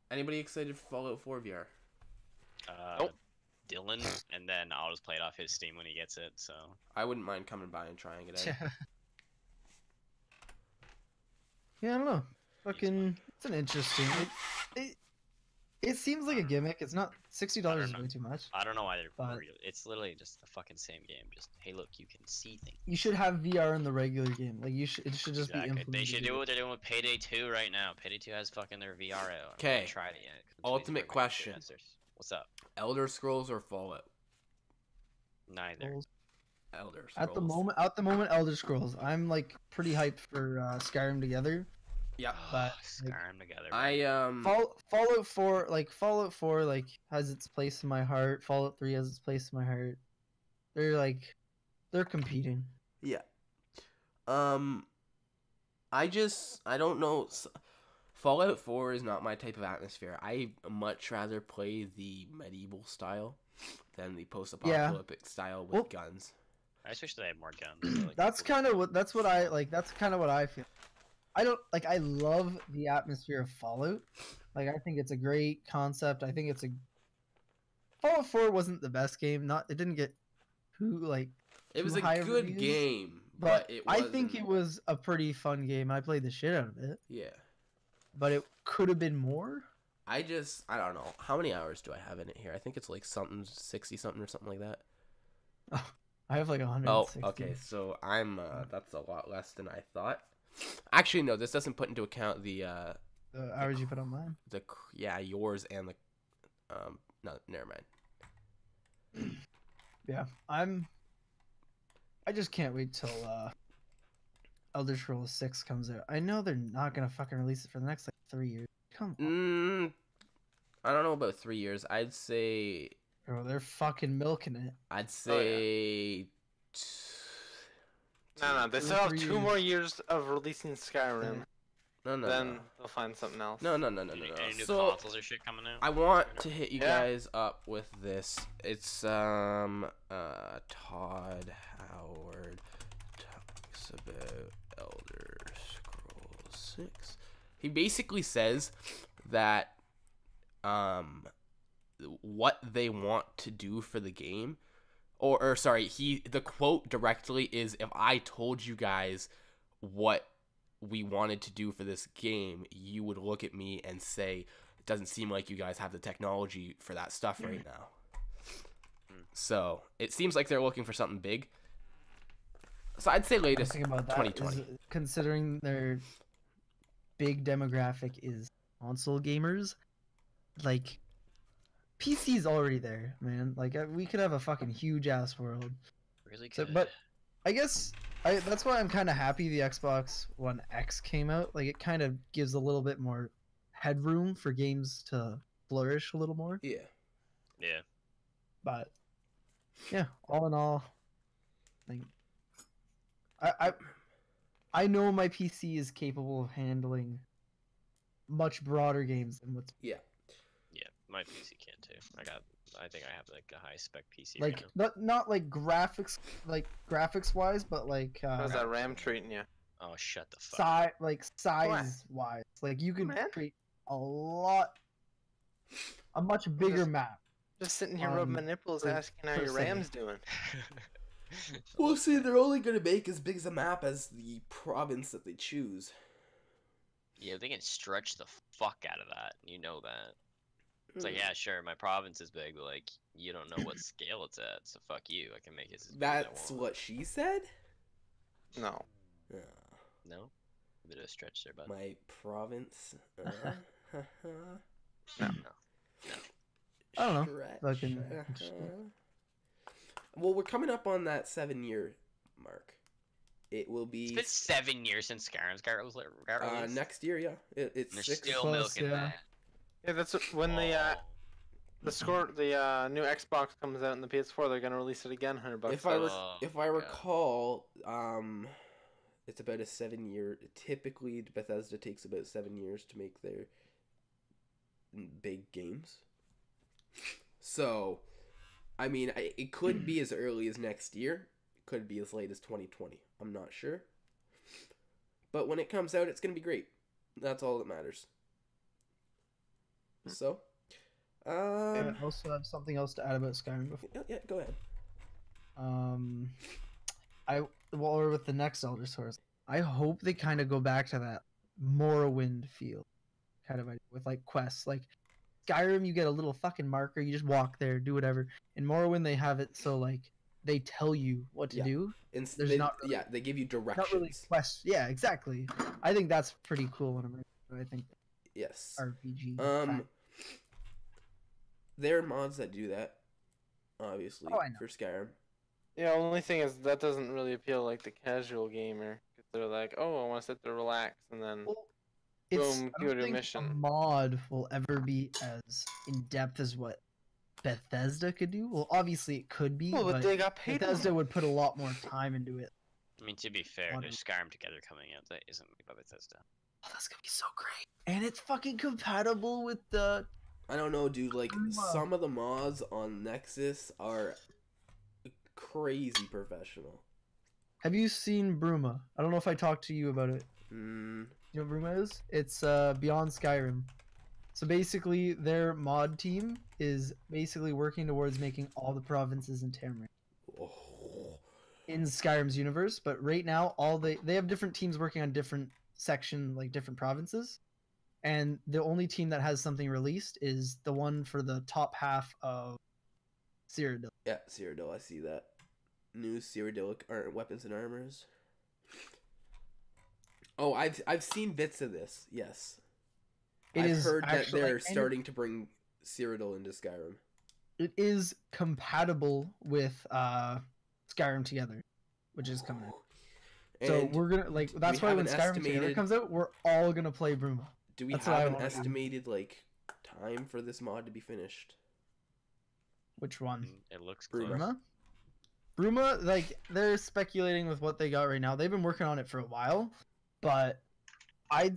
anybody excited for Fallout 4 VR? Nope. Dylan, and then I'll just play it off his Steam when he gets it, so. I wouldn't mind coming by and trying it out. Yeah, I don't know. Fucking, it's an interesting. It seems like a gimmick. It's not $60 is know. way too much. I don't know why they're But- real. It's literally just the fucking same game. Just, hey, look, you can see things. You should have VR in the regular game. Like it should just be Exactly. implemented. They should do what they're doing with Payday 2 right now. Payday 2 has fucking their VR out. I haven't 'Kay. tried it yet. Ultimate question. What's up? Elder Scrolls or Fallout? Neither. Elder Scrolls. At the moment, Elder Scrolls. I'm like pretty hyped for Skyrim together, Yeah. But, like, Skyrim together. Fallout 4, Fallout 4, has its place in my heart. Fallout 3 has its place in my heart. They're competing. Yeah. I don't know. Fallout 4 is not my type of atmosphere. I much rather play the medieval style than the post-apocalyptic style with guns. I just wish they had more guns. So, like, That's kind of what I feel. I love the atmosphere of Fallout. I think it's a great concept. I think Fallout 4 wasn't the best game. It didn't get It was too a high of good reviews, game, but it I wasn't... think it was a pretty fun game. I played the shit out of it. Yeah. But it could have been more. I don't know. How many hours do I have in it here? I think it's like 60 something or something like that. Oh, I have 160. Oh, okay. So I'm that's a lot less than I thought. Actually, no, this doesn't put into account the hours you put on mine. Yours and the no, never mind. Yeah, I just can't wait till Elder Scrolls 6 comes out. I know they're not gonna fucking release it for the next 3 years. Come on. I don't know about 3 years. I'd say. Bro, they're fucking milking it. I'd say. No, they still have 2 more years of releasing Skyrim. No. Then they'll find something else. No. Any new consoles or shit coming out? I want to hit you guys up with this. It's Todd Howard talks about Elder Scrolls 6. He basically says that what they want to do for the game, or sorry, the quote directly is, if I told you guys what we wanted to do for this game, you would look at me and say, it doesn't seem like you guys have the technology for that stuff right now. So it seems like they're looking for something big. So I'd say latest 2020. Considering their big demographic is console gamers, PC's already there, man. We could have a fucking huge ass world. Really good. But I guess that's why I'm kind of happy the Xbox One X came out. It kind of gives a little bit more headroom for games to flourish a little more. Yeah. Yeah. But yeah, all in all, I know my PC is capable of handling much broader games than what's Yeah, my PC can too. I think I have a high spec PC right now. not graphics wise, but how's that RAM treating you? Oh, shut the fuck up. Size wise. You can create a much bigger map. Just sitting here rubbing my nipples asking how your RAM's doing. Well, see, they're only going to make as big as a map as the province that they choose. Yeah, they can stretch the fuck out of that. You know that. It's yeah, sure, my province is big, but you don't know what scale it's at, so fuck you. I can make it as big as I want. That's what she said? No. No? A bit of a stretch there, bud. My province. No. I don't know. Well, we're coming up on that 7-year mark. It will be. It's been 7 years since Skyrim's got released. Next year, yeah. It's They're 6. still milking that. Yeah, that's when the new Xbox comes out and the PS4, they're gonna release it again, $100. If I recall, it's about a 7-year. Typically, Bethesda takes about 7 years to make their big games. So, I mean, it could be as early as next year. It could be as late as 2020. I'm not sure. But when it comes out, it's going to be great. That's all that matters. So, I also have something else to add about Skyrim before. Yeah, go ahead. While we're with the next Elder Scrolls, I hope they kind of go back to that Morrowind feel, kind of idea, with quests. Skyrim, you get a little fucking marker, you just walk there, do whatever. In Morrowind, they have it so they tell you what to do. They give you directions. Not really quests. Yeah, exactly. I think that's pretty cool in America. I think. Yes. RPG. There are mods that do that, obviously, for Skyrim. Yeah, only thing is that doesn't really appeal the casual gamer. Cause they're oh, I want to sit there, relax, and then it's Boom, I go don't to think mission. a mod will ever be as in depth as what Bethesda could do. Well, obviously it could be, Well, but but they got paid Bethesda more. would put a lot more time into it. I mean, to be fair, One- there's Skyrim Together coming out that isn't made by Bethesda. Oh, that's gonna be so great, and it's fucking compatible with the. I don't know, dude. Like Bruma. some of the mods on Nexus are crazy professional. Have you seen Bruma? I don't know if I talked to you about it. Mm, You know what Bruma is? It's Beyond Skyrim. So basically, their mod team is basically working towards making all the provinces in Tamriel oh, in Skyrim's universe. But right now, all they have different teams working on different section, like different provinces, and the only team that has something released is the one for the top half of Cyrodiil. yeah, Cyrodiil. I see that. New Cyrodiilic weapons and armors. Oh, I've seen bits of this. Yes, It I've is heard that actually, they're like, kind of- starting to bring Cyrodiil into Skyrim. It is compatible with Skyrim Together, which is coming out. So And we're gonna like that's we why have when an Skyrim Together estimated- comes out, we're all gonna play Bruma. do we that's what I have an wanna do. estimated like time for this mod to be finished? Which one? It looks Bruma. close. Bruma? Bruma, like they're speculating with what they got right now. They've been working on it for a while, but I'm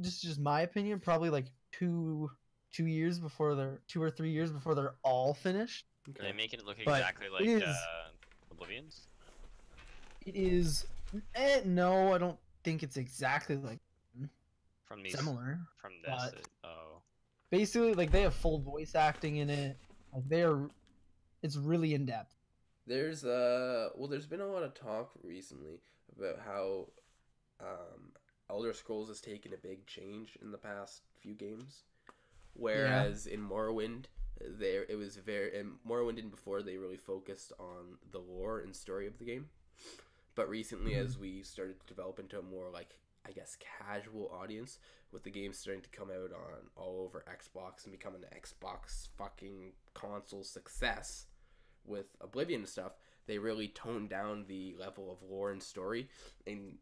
just my opinion, probably like 2 years before they're 2 or 3 years before they're all finished. Are they making it look But exactly like it is- Oblivion's? It is no, I don't think it's exactly like From these, similar. from this. but- Oh, Basically, like they have full voice acting in it. Like it's really in depth. There's there's been a lot of talk recently about how Elder Scrolls has taken a big change in the past few games, whereas in Morrowind in Morrowind and before they really focused on the lore and story of the game, but recently as we started to develop into a more like I guess casual audience with the game starting to come out on all over Xbox and becoming an Xbox fucking console success with Oblivion and stuff, they really toned down the level of lore and story and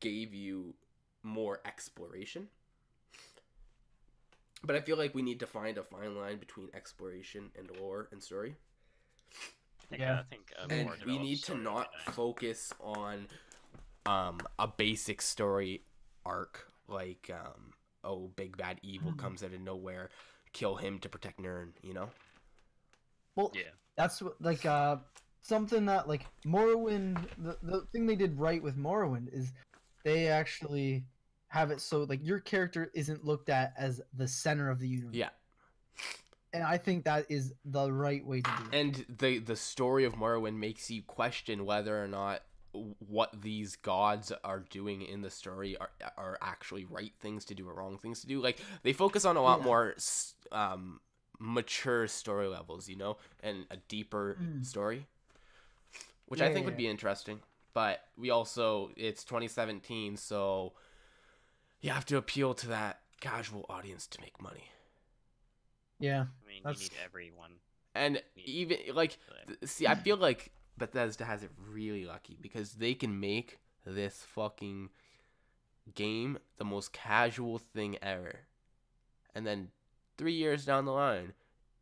gave you more exploration. But I feel like we need to find a fine line between exploration and lore and story. Yeah. I think And more we need developed to story would not be nice. focus on a basic story arc like big bad evil comes out of nowhere, kill him to protect Nirn, you know? Well, Yeah. that's what, like something that like Morrowind. The thing they did right with Morrowind is they actually have it so like your character isn't looked at as the center of the universe. Yeah. And I think that is the right way to do it. And the story of Morrowind makes you question whether or not what these gods are doing in the story are actually right things to do or wrong things to do. Like they focus on a lot more mature story levels, you know, and a deeper story, which I think would be interesting. But we also, it's 2017, so you have to appeal to that casual audience to make money. Yeah. I mean, That's- you need everyone. And even like, see, I feel like Bethesda has it really lucky because they can make this fucking game the most casual thing ever, and then 3 years down the line,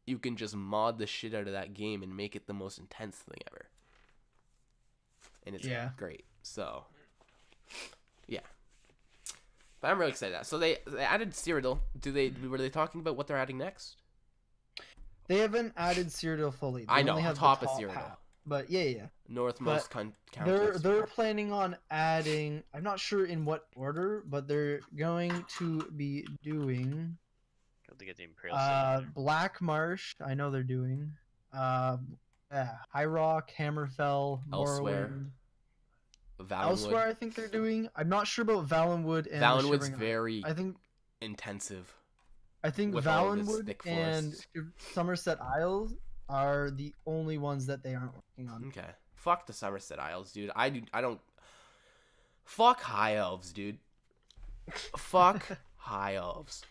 you can just mod the shit out of that game and make it the most intense thing ever, and it's great. So, yeah. But I'm really excited. So they added Cyrodiil. Were they talking about what they're adding next? They haven't added Cyrodiil fully. They I know, only have top the of Cyrodiil. half. But yeah. Northmost country. They're planning on adding. I'm not sure in what order, but they're going to be doing Got to get the Imperial City in there. Black Marsh. I know they're doing. High Rock, Hammerfell, Elsewhere. Morrowind. Valenwood. Elsewhere, I think they're doing. I'm not sure about Valenwood and the Valenwood's Shivering very Isles. intensive. I think with all of its Valenwood thick and forests. Somerset Isles are the only ones that they aren't working on. Okay. Fuck the Somerset Isles, dude. I don't. Fuck high elves, dude. Fuck high elves.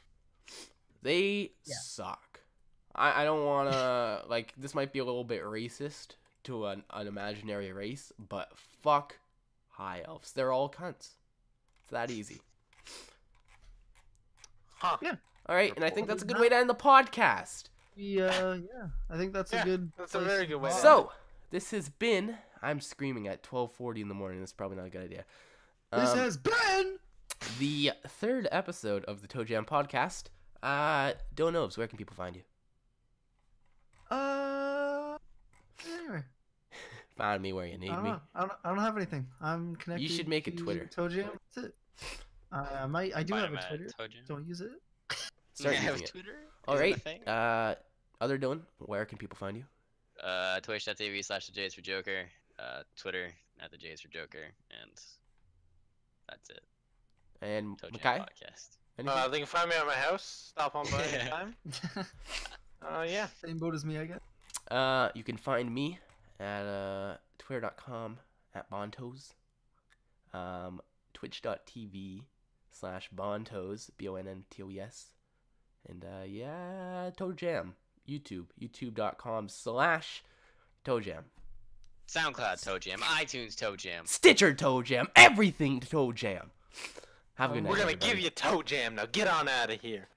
They suck. I don't want to like. This might be a little bit racist to an imaginary race, but fuck high elves. They're all cunts. It's that easy. Huh. Yeah. All right, and I think that's a good way to end the podcast. Yeah, I think that's a good. That's a place very to good way. pause. So, this has been. I'm screaming at 12:40 in the morning. That's probably not a good idea. This has been The third episode of the ToeJamm podcast. Donobs, where can people find you? Anyway. Find me where you need I don't me. know. I don't have anything. I'm connected. should make a to Twitter. ToeJamm. That's it. I do Find have him a at Twitter. ToeJamm. Don't use it. Start Yeah, I have using it. Twitter. All Is it a right. thing? Other Dylan, where can people find you? Twitch.tv/thejaysforjoker. Twitter @thejaysforjoker, and that's it. And ToeJamm Makai? podcast. Anything? They can find me at my house. Stop on by anytime. Yeah. Same boat as me, I guess. You can find me at twitter.com @bontos, twitch.tv/bontos, BONNTOES, and ToeJamm, youtube.com/ToeJamm, SoundCloud ToeJamm, iTunes ToeJamm. Stitcher ToeJamm, everything ToeJamm. Have a good night. We're gonna everybody. give you ToeJamm now. Get on out of here.